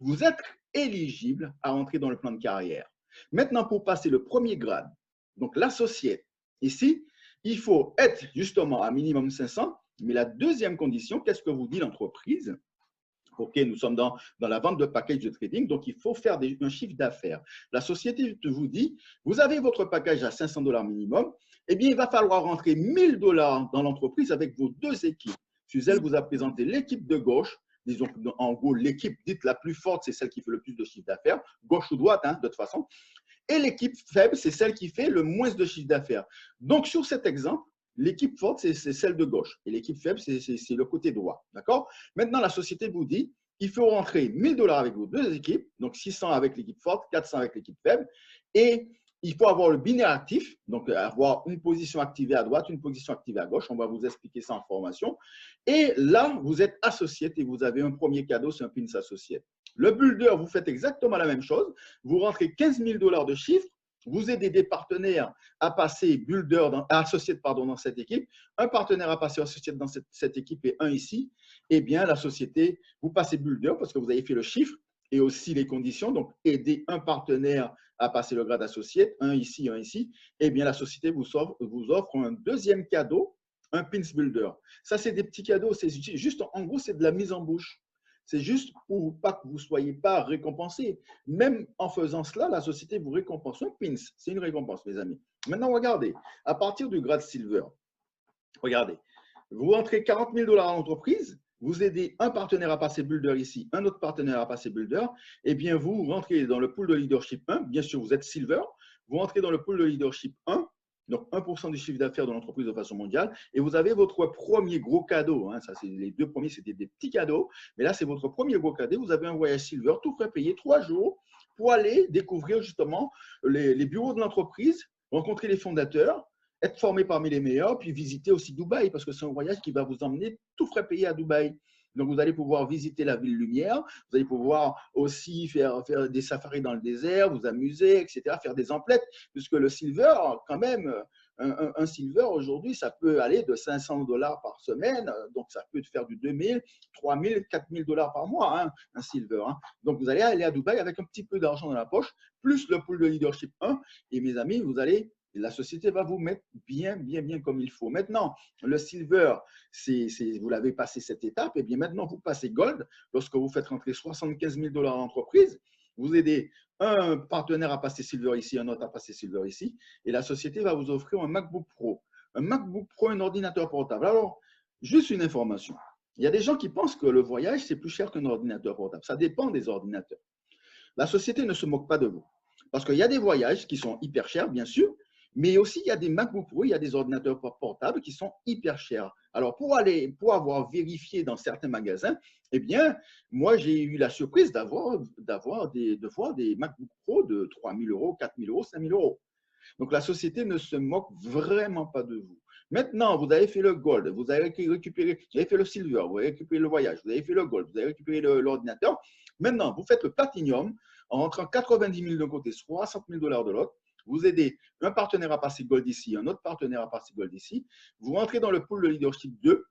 vous êtes éligible à entrer dans le plan de carrière. Maintenant, pour passer le premier grade, donc l'associé, ici, il faut être justement à minimum 500. Mais la deuxième condition, qu'est-ce que vous dit l'entreprise? Ok, nous sommes dans la vente de package de trading, donc il faut faire un chiffre d'affaires. La société vous dit, vous avez votre package à 500 $ minimum, eh bien, il va falloir rentrer 1000 $ dans l'entreprise avec vos 2 équipes. Suzelle vous a présenté l'équipe de gauche, disons en gros, l'équipe dite la plus forte, c'est celle qui fait le plus de chiffre d'affaires, gauche ou droite, hein, de toute façon. Et l'équipe faible, c'est celle qui fait le moins de chiffre d'affaires. Donc, sur cet exemple, l'équipe forte, c'est celle de gauche. Et l'équipe faible, c'est le côté droit. D'accord? Maintenant, la société vous dit, il faut rentrer 1000 $ avec vos 2 équipes, donc 600 avec l'équipe forte, 400 avec l'équipe faible. Et il faut avoir le binaire actif, donc avoir une position activée à droite, une position activée à gauche. On va vous expliquer ça en formation. Et là, vous êtes associé et vous avez un premier cadeau, c'est un pins associé. Le builder, vous faites exactement la même chose. Vous rentrez 15 000 $ de chiffre. Vous aidez des partenaires à passer builder associé dans cette équipe. Un partenaire à passer associé dans cette équipe et un ici. Eh bien, la société, vous passez builder parce que vous avez fait le chiffre et aussi les conditions. Donc, aider un partenaire à passer le grade associé, un ici, un ici. Eh bien, la société vous offre un deuxième cadeau, un pins builder. Ça, c'est des petits cadeaux. C'est juste, en gros, c'est de la mise en bouche. C'est juste pour pas que vous ne soyez pas récompensé. Même en faisant cela, la société vous récompense. Un pins, c'est une récompense, mes amis. Maintenant, regardez, à partir du grade silver, regardez, vous rentrez 40 000 $ à l'entreprise, vous aidez un partenaire à passer builder ici, un autre partenaire à passer builder, eh bien, vous rentrez dans le pool de leadership 1, bien sûr, vous êtes silver, vous rentrez dans le pool de leadership 1, donc 1% du chiffre d'affaires de l'entreprise de façon mondiale, et vous avez votre premier gros cadeau. Hein, ça, les deux premiers, c'était des petits cadeaux, mais là, c'est votre premier gros cadeau. Vous avez un voyage silver, tout frais payé, 3 jours, pour aller découvrir justement les bureaux de l'entreprise, rencontrer les fondateurs, être formé parmi les meilleurs, puis visiter aussi Dubaï, parce que c'est un voyage qui va vous emmener tout frais payé à Dubaï. Donc, vous allez pouvoir visiter la ville lumière, vous allez pouvoir aussi faire des safaris dans le désert, vous amuser, etc., faire des emplettes, puisque le silver, quand même, un silver aujourd'hui, ça peut aller de 500 $ par semaine, donc ça peut faire du 2000, 3000, 4000 $ par mois, hein, un silver. Hein. Donc, vous allez aller à Dubaï avec un petit peu d'argent dans la poche, plus le pool de leadership 1, et mes amis, la société va vous mettre bien comme il faut. Maintenant, le silver, vous l'avez passé cette étape, et bien maintenant, vous passez gold. Lorsque vous faites rentrer 75 000 $ à l'entreprise, vous aidez un partenaire à passer silver ici, un autre à passer silver ici, et la société va vous offrir un MacBook Pro. Un MacBook Pro, un ordinateur portable. Alors, juste une information. Il y a des gens qui pensent que le voyage, c'est plus cher qu'un ordinateur portable. Ça dépend des ordinateurs. La société ne se moque pas de vous. Parce qu'il y a des voyages qui sont hyper chers, bien sûr, mais aussi, il y a des MacBook Pro, il y a des ordinateurs portables qui sont hyper chers. Alors, pour avoir vérifié dans certains magasins, eh bien, moi, j'ai eu la surprise de voir des MacBook Pro de 3 000 €, 4 000 €, 5 000 €. Donc, la société ne se moque vraiment pas de vous. Maintenant, vous avez fait le gold, vous avez fait le silver, vous avez récupéré le voyage, vous avez fait le gold, vous avez récupéré l'ordinateur. Maintenant, vous faites le platinum en rentrant 90 000 d'un côté, 60 000 $ de l'autre. Vous aidez un partenaire à passer gold ici, un autre partenaire à passer gold ici. Vous rentrez dans le pool de leadership 2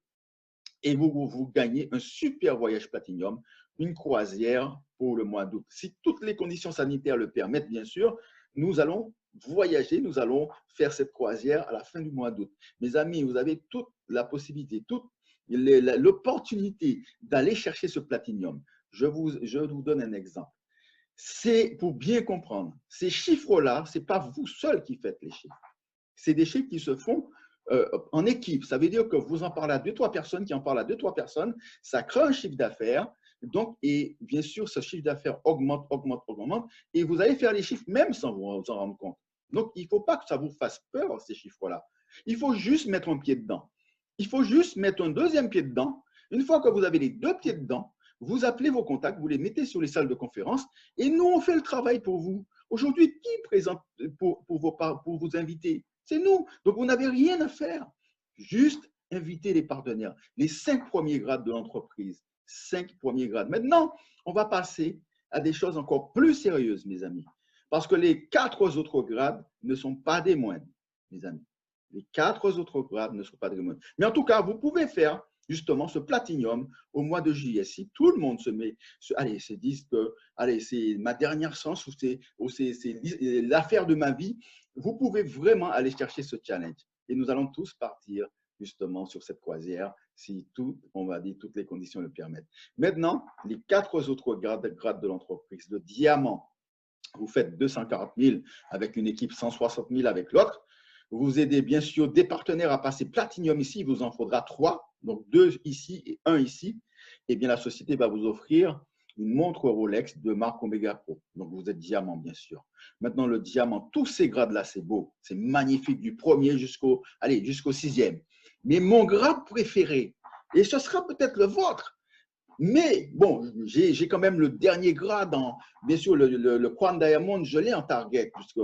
et vous gagnez un super voyage platinum, une croisière pour le mois d'août. Si toutes les conditions sanitaires le permettent, bien sûr, nous allons voyager, nous allons faire cette croisière à la fin du mois d'août. Mes amis, vous avez toute la possibilité, toute l'opportunité d'aller chercher ce platinum. Je vous donne un exemple. C'est pour bien comprendre, ces chiffres-là, ce n'est pas vous seul qui faites les chiffres. C'est des chiffres qui se font en équipe. Ça veut dire que vous en parlez à 2-3 personnes qui en parlent à 2-3 personnes. Ça crée un chiffre d'affaires. Donc, et bien sûr, ce chiffre d'affaires augmente. Et vous allez faire les chiffres même sans vous en rendre compte. Donc, il ne faut pas que ça vous fasse peur, ces chiffres-là. Il faut juste mettre un pied dedans. Il faut juste mettre un deuxième pied dedans. Une fois que vous avez les 2 pieds dedans, vous appelez vos contacts, vous les mettez sur les salles de conférence et nous, on fait le travail pour vous. Aujourd'hui, qui présente pour vous inviter? C'est nous. Donc, vous n'avez rien à faire. Juste inviter les partenaires, les 5 premiers grades de l'entreprise. 5 premiers grades. Maintenant, on va passer à des choses encore plus sérieuses, mes amis. Parce que les 4 autres grades ne sont pas des moindres, mes amis. Les 4 autres grades ne sont pas des moindres. Mais en tout cas, vous pouvez faire justement ce platinum au mois de juillet. Si tout le monde se met, se dit que c'est ma dernière chance ou c'est l'affaire de ma vie, vous pouvez vraiment aller chercher ce challenge. Et nous allons tous partir justement sur cette croisière si on va dire, toutes les conditions le permettent. Maintenant, les 4 autres grades de l'entreprise, le diamant, vous faites 240 000 avec une équipe, 160 000 avec l'autre. Vous aidez bien sûr des partenaires à passer platinum ici, il vous en faudra 3, donc 2 ici et 1 ici. Eh bien, la société va vous offrir une montre Rolex de marque Omega Pro. Donc, vous êtes diamant, bien sûr. Maintenant, le diamant, tous ces grades-là, c'est beau, c'est magnifique, du premier jusqu'au 6e. Mais mon grade préféré, et ce sera peut-être le vôtre, Mais bon, j'ai quand même le dernier grade bien sûr, le Crown Diamond, je l'ai en target, puisqu'il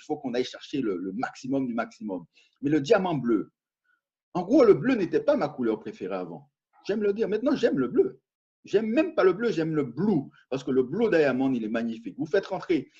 faut qu'on aille chercher le maximum du maximum. Mais le diamant bleu, en gros, le bleu n'était pas ma couleur préférée avant. J'aime le dire. Maintenant, j'aime le bleu. J'aime même pas le bleu, j'aime le blue. Parce que le Blue Diamond, il est magnifique. Vous faites rentrer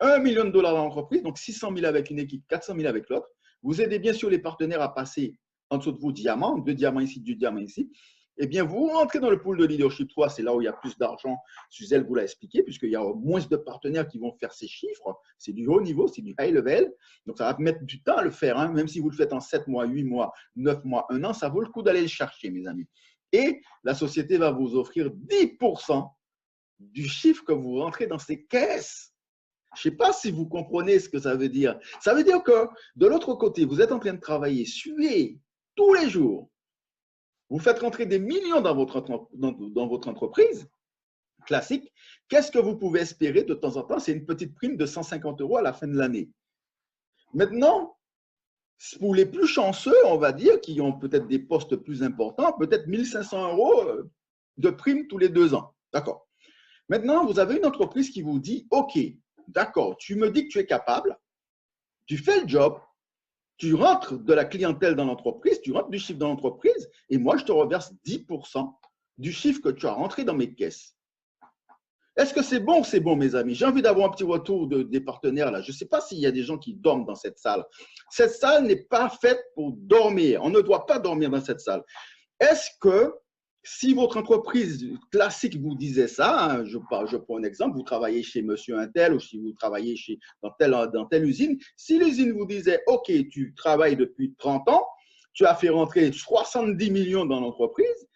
1 million de dollars dans l'entreprise, donc 600 000 avec une équipe, 400 000 avec l'autre. Vous aidez bien sûr les partenaires à passer en dessous de vos diamants, 2 diamants ici, 2 diamants ici. Eh bien, vous rentrez dans le pool de leadership 3, c'est là où il y a plus d'argent. Suzelle vous l'a expliqué, puisqu'il y a moins de partenaires qui vont faire ces chiffres. C'est du haut niveau, c'est du high level. Donc, ça va mettre du temps à le faire, hein. Même si vous le faites en 7 mois, 8 mois, 9 mois, 1 an, ça vaut le coup d'aller le chercher, mes amis. Et la société va vous offrir 10% du chiffre que vous rentrez dans ces caisses. Je ne sais pas si vous comprenez ce que ça veut dire. Ça veut dire que de l'autre côté, vous êtes en train de travailler, suer tous les jours. Vous faites rentrer des millions dans votre entreprise classique. Qu'est-ce que vous pouvez espérer de temps en temps? C'est une petite prime de 150 € à la fin de l'année. Maintenant, pour les plus chanceux, on va dire, qui ont peut-être des postes plus importants, peut-être 1 500 € de prime tous les 2 ans. D'accord. Maintenant, vous avez une entreprise qui vous dit, OK, d'accord, tu me dis que tu es capable, tu fais le job, tu rentres de la clientèle dans l'entreprise, tu rentres du chiffre dans l'entreprise, et moi, je te reverse 10% du chiffre que tu as rentré dans mes caisses. Est-ce que c'est bon ou c'est bon, mes amis? J'ai envie d'avoir un petit retour des partenaires là. Je ne sais pas s'il y a des gens qui dorment dans cette salle. Cette salle n'est pas faite pour dormir. On ne doit pas dormir dans cette salle. Est-ce que si votre entreprise classique vous disait ça, hein, je prends un exemple, vous travaillez chez monsieur Intel ou si vous travaillez dans telle usine, si l'usine vous disait, OK, tu travailles depuis 30 ans, tu as fait rentrer 70 millions dans l'entreprise,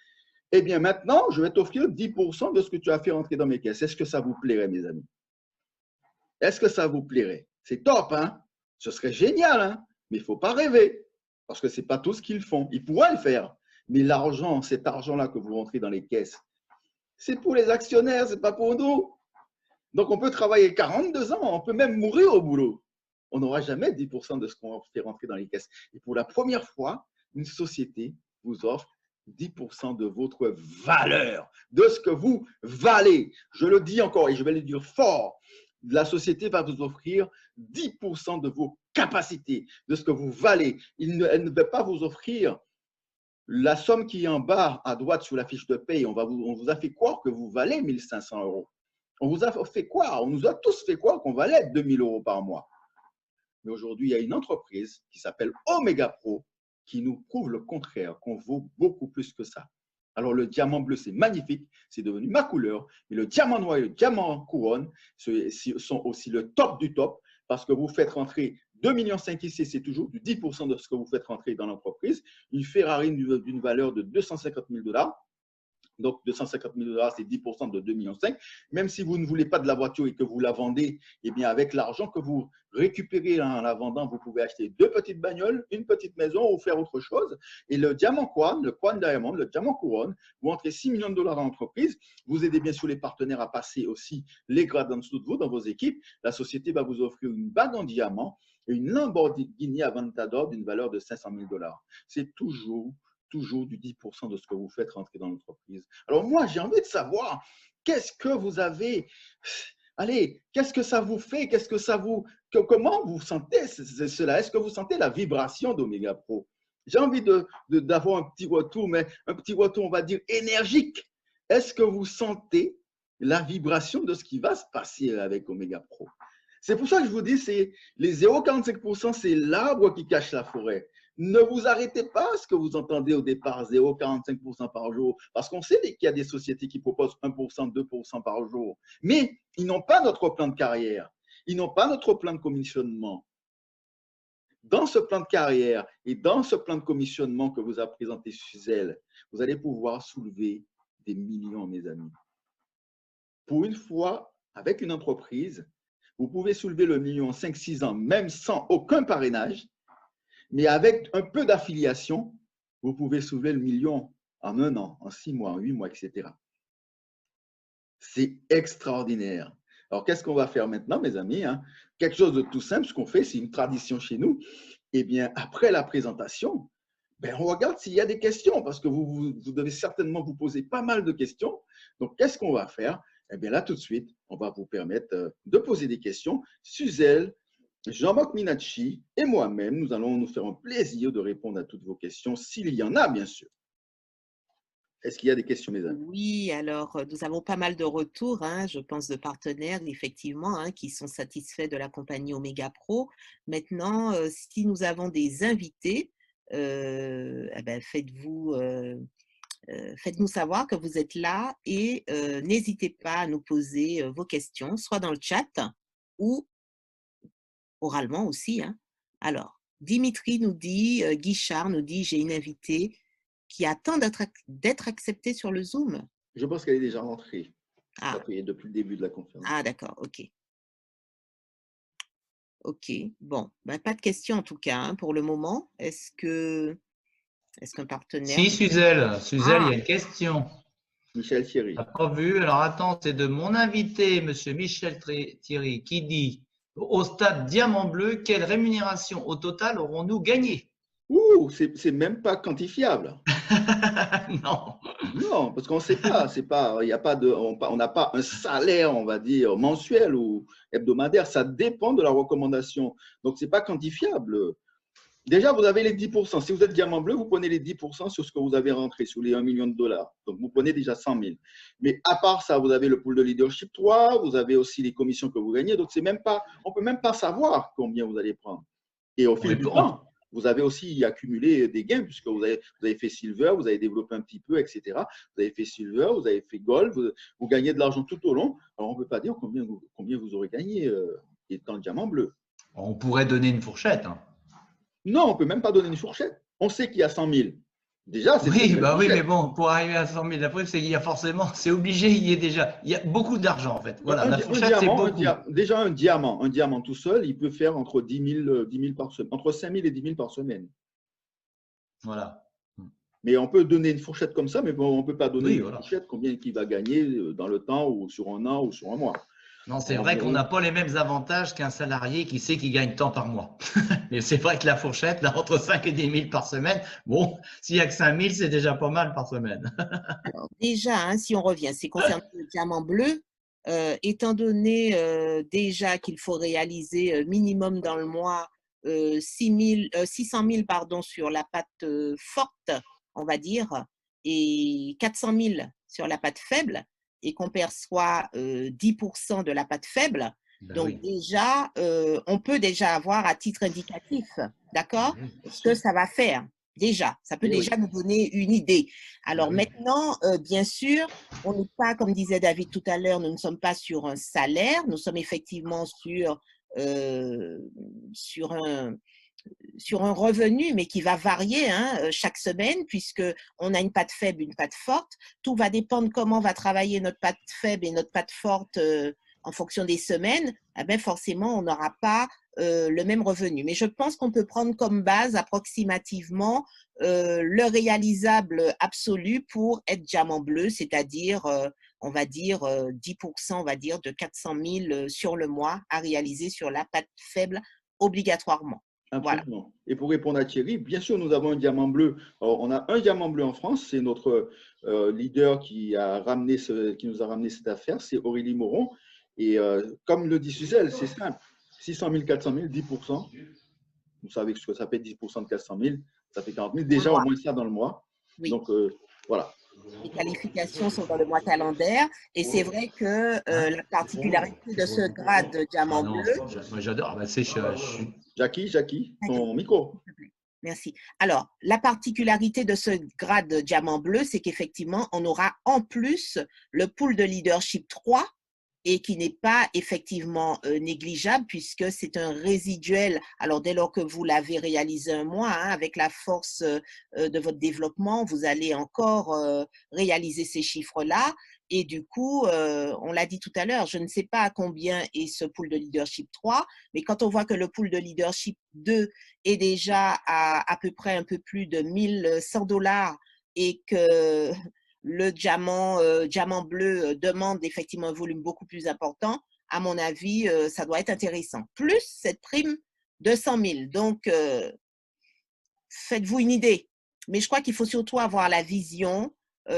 eh bien maintenant, je vais t'offrir 10% de ce que tu as fait rentrer dans mes caisses. Est-ce que ça vous plairait, mes amis? Est-ce que ça vous plairait? C'est top, hein? Ce serait génial, hein? Mais il ne faut pas rêver, parce que ce n'est pas tout ce qu'ils font. Ils pourraient le faire. Mais l'argent, cet argent-là que vous rentrez dans les caisses, c'est pour les actionnaires, ce n'est pas pour nous. Donc, on peut travailler 42 ans, on peut même mourir au boulot. On n'aura jamais 10% de ce qu'on fait rentrer dans les caisses. Et pour la première fois, une société vous offre 10% de votre valeur, de ce que vous valez. Je le dis encore et je vais le dire fort. La société va vous offrir 10% de vos capacités, de ce que vous valez. Elle ne va pas vous offrir la somme qui est en bas à droite sur la fiche de paye. On vous a fait croire que vous valez 1 500 €. On vous a fait croire, on nous a tous fait croire qu'on valait 2 000 € par mois. Mais aujourd'hui, il y a une entreprise qui s'appelle Omega Pro qui nous prouve le contraire, qu'on vaut beaucoup plus que ça. Alors, le diamant bleu, c'est magnifique, c'est devenu ma couleur, mais le diamant noir et le diamant couronne sont aussi le top du top parce que vous faites rentrer 2,5 millions ici, c'est toujours du 10% de ce que vous faites rentrer dans l'entreprise. Une Ferrari d'une valeur de 250 000 $. Donc, 250 000 $, c'est 10% de 2,5 millions. Même si vous ne voulez pas de la voiture et que vous la vendez, eh bien, avec l'argent que vous récupérez en la vendant, vous pouvez acheter 2 petites bagnoles, une petite maison ou faire autre chose. Et le diamant Crown, le Crown Diamond, le diamant couronne, vous entrez 6 millions de $ dans l'entreprise. Vous aidez bien sûr les partenaires à passer aussi les grades en dessous de vous dans vos équipes. La société va vous offrir une bague en diamant et une Lamborghini Aventador d'une valeur de 500 000 $. C'est toujours du 10% de ce que vous faites rentrer dans l'entreprise. Alors moi, j'ai envie de savoir, qu'est-ce que vous avez, allez, qu'est-ce que ça vous fait, comment vous sentez cela? Est-ce que vous sentez la vibration d'Omega Pro? J'ai envie d'avoir un petit retour, mais un petit retour, on va dire, énergique. Est-ce que vous sentez la vibration de ce qui va se passer avec Omega Pro? C'est pour ça que je vous dis, les 0,45%, c'est l'arbre qui cache la forêt. Ne vous arrêtez pas à ce que vous entendez au départ, 0,45% par jour, parce qu'on sait qu'il y a des sociétés qui proposent 1%, 2% par jour, mais ils n'ont pas notre plan de carrière, ils n'ont pas notre plan de commissionnement. Dans ce plan de carrière et dans ce plan de commissionnement que vous a présenté Suzelle, vous allez pouvoir soulever des millions, mes amis. Pour une fois, avec une entreprise, vous pouvez soulever le million en 5-6 ans, même sans aucun parrainage. Mais avec un peu d'affiliation, vous pouvez soulever le million en 1 an, en 6 mois, en 8 mois, etc. C'est extraordinaire. Alors, qu'est-ce qu'on va faire maintenant, mes amis? Quelque chose de tout simple, ce qu'on fait, c'est une tradition chez nous. Eh bien, après la présentation, Ben, on regarde s'il y a des questions, parce que vous devez certainement vous poser pas mal de questions. Donc, qu'est-ce qu'on va faire? Eh bien, là, tout de suite, on va vous permettre de poser des questions. Suzelle, Jean-Marc Minacci et moi-même, nous allons nous faire un plaisir de répondre à toutes vos questions, s'il y en a, bien sûr. Est-ce qu'il y a des questions, mes amis? Oui, alors nous avons pas mal de retours, hein, je pense, de partenaires, effectivement, hein, qui sont satisfaits de la compagnie Omega Pro. Maintenant, si nous avons des invités, eh ben, faites-nous savoir que vous êtes là et n'hésitez pas à nous poser vos questions, soit dans le chat ou oralement aussi, hein. Alors, Dimitri nous dit, Guichard nous dit, j'ai une invitée qui attend d'être acceptée sur le Zoom. Je pense qu'elle est déjà rentrée. Ah, Depuis le début de la conférence. ah d'accord, ok. Ok, bon, ben, pas de questions en tout cas hein, pour le moment. Est-ce qu'un partenaire… Si, Suzelle, il y Ah, a une question. Michel Thierry. Tu n'as pas vu? Alors attends, c'est de mon invité, monsieur Michel Thierry, qui dit au stade Diamant Bleu, quelle rémunération au total aurons-nous gagné? Ouh, c'est même pas quantifiable. Non. Non, parce qu'on ne sait pas. Il y a pas de, on n'a pas un salaire, on va dire, mensuel ou hebdomadaire. Ça dépend de la recommandation. Donc, ce n'est pas quantifiable. Déjà, vous avez les 10%. Si vous êtes diamant bleu, vous prenez les 10% sur ce que vous avez rentré, sur les 1 million de dollars. Donc, vous prenez déjà 100 000. Mais à part ça, vous avez le pool de leadership 3, vous avez aussi les commissions que vous gagnez. Donc, c'est même pas, on ne peut même pas savoir combien vous allez prendre. Et au fil du temps, vous avez aussi accumulé des gains puisque vous avez fait silver, vous avez développé un petit peu, etc. Vous avez fait silver, vous avez fait gold, vous gagnez de l'argent tout au long. Alors, on ne peut pas dire combien vous aurez gagné étant diamant bleu. On pourrait donner une fourchette. Hein. Non, on ne peut même pas donner une fourchette. On sait qu'il y a 100 000. Déjà, c'est oui, mais bon, pour arriver à 100 000, la preuve, c'est qu'il y a forcément, c'est obligé, il y a beaucoup d'argent en fait. Voilà, la fourchette, c'est beaucoup. Déjà, un diamant tout seul, il peut faire entre 10 000 par semaine, entre 5 000 et 10 000 par semaine. Voilà. Mais on peut donner une fourchette comme ça, mais bon, on ne peut pas donner une fourchette combien il va gagner dans le temps ou sur un an ou sur un mois. Non, c'est vrai qu'on n'a pas les mêmes avantages qu'un salarié qui sait qu'il gagne tant par mois. Mais c'est vrai que la fourchette, là, entre 5 et 10 000 par semaine, bon, s'il n'y a que 5 000, c'est déjà pas mal par semaine. Alors, déjà, hein, si on revient, c'est concernant le diamant bleu, étant donné déjà qu'il faut réaliser minimum dans le mois 600 000 pardon, sur la patte forte, on va dire, et 400 000 sur la patte faible, et qu'on perçoit 10% de la patte faible, donc déjà, on peut déjà avoir à titre indicatif, d'accord, ce que ça va faire. Déjà, ça peut déjà nous donner une idée. Alors maintenant, bien sûr, on n'est pas, comme disait David tout à l'heure, nous ne sommes pas sur un salaire, nous sommes effectivement sur un revenu, mais qui va varier hein, chaque semaine, puisqu'on a une patte faible, une patte forte. Tout va dépendre comment va travailler notre patte faible et notre patte forte en fonction des semaines. Eh bien, forcément, on n'aura pas le même revenu. Mais je pense qu'on peut prendre comme base approximativement le réalisable absolu pour être diamant bleu, c'est-à-dire, on va dire 10%, on va dire de 400 000 sur le mois à réaliser sur la patte faible obligatoirement. Absolument. Voilà. Et pour répondre à Thierry, bien sûr, nous avons un diamant bleu. Alors, on a un diamant bleu en France, c'est notre leader qui nous a ramené cette affaire, c'est Aurélie Moron. Et comme le dit Suzelle, c'est simple, 600 000, 400 000, 10%. Vous savez ce que ça fait, 10% de 400 000, ça fait 40 000. Déjà, au moins ça dans le mois. Oui. Donc, voilà. Les qualifications sont dans le mois calendaire et c'est vrai que la particularité de ce grade de diamant bleu… Moi, j'adore. Jackie, ton micro. Merci. Alors, la particularité de ce grade de diamant bleu, c'est qu'effectivement, on aura en plus le pool de leadership 3 et qui n'est pas effectivement négligeable puisque c'est un résiduel. Alors, dès lors que vous l'avez réalisé un mois, hein, avec la force de votre développement, vous allez encore réaliser ces chiffres-là. Et du coup, on l'a dit tout à l'heure, je ne sais pas à combien est ce pool de leadership 3, mais quand on voit que le pool de leadership 2 est déjà à peu près un peu plus de 1 100 $ et que le diamant bleu demande effectivement un volume beaucoup plus important, à mon avis, ça doit être intéressant. Plus cette prime de 100 000. Donc, faites-vous une idée. Mais je crois qu'il faut surtout avoir la vision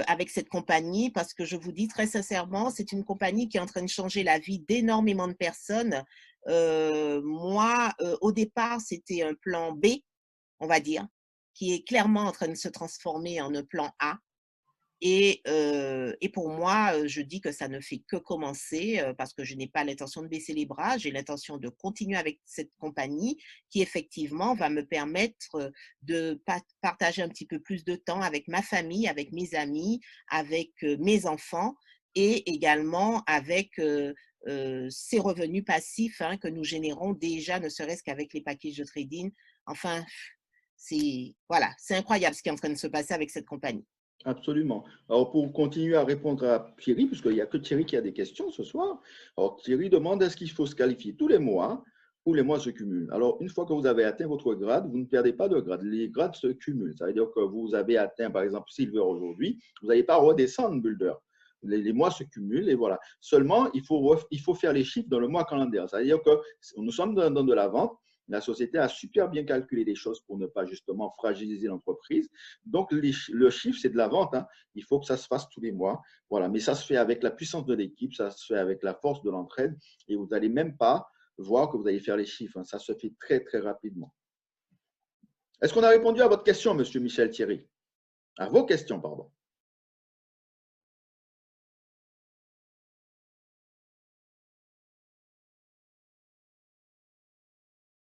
avec cette compagnie, parce que je vous dis très sincèrement, c'est une compagnie qui est en train de changer la vie d'énormément de personnes. Moi, au départ, c'était un plan B, on va dire, qui est clairement en train de se transformer en un plan A. Et pour moi, je dis que ça ne fait que commencer parce que je n'ai pas l'intention de baisser les bras. J'ai l'intention de continuer avec cette compagnie qui, effectivement, va me permettre de partager un petit peu plus de temps avec ma famille, avec mes amis, avec mes enfants et également avec ces revenus passifs hein, que nous générons déjà, ne serait-ce qu'avec les packages de trading. Enfin, voilà, c'est incroyable ce qui est en train de se passer avec cette compagnie. Absolument. Alors, pour continuer à répondre à Thierry, puisqu'il n'y a que Thierry qui a des questions ce soir, alors Thierry demande est-ce qu'il faut se qualifier tous les mois ou les mois se cumulent? Alors, une fois que vous avez atteint votre grade, vous ne perdez pas de grade. Les grades se cumulent. Ça veut dire que vous avez atteint, par exemple, Silver aujourd'hui, vous n'allez pas redescendre Builder. Les mois se cumulent et voilà. Seulement, il faut faire les chiffres dans le mois calendaire. C'est-à-dire que nous sommes dans de la vente. La société a super bien calculé les choses pour ne pas justement fragiliser l'entreprise. Donc, le chiffre, c'est de la vente. Hein. Il faut que ça se fasse tous les mois. Voilà. Mais ça se fait avec la puissance de l'équipe, ça se fait avec la force de l'entraide et vous n'allez même pas voir que vous allez faire les chiffres. Hein. Ça se fait très, très rapidement. Est-ce qu'on a répondu à votre question, monsieur Michel Thierry? À vos questions, pardon.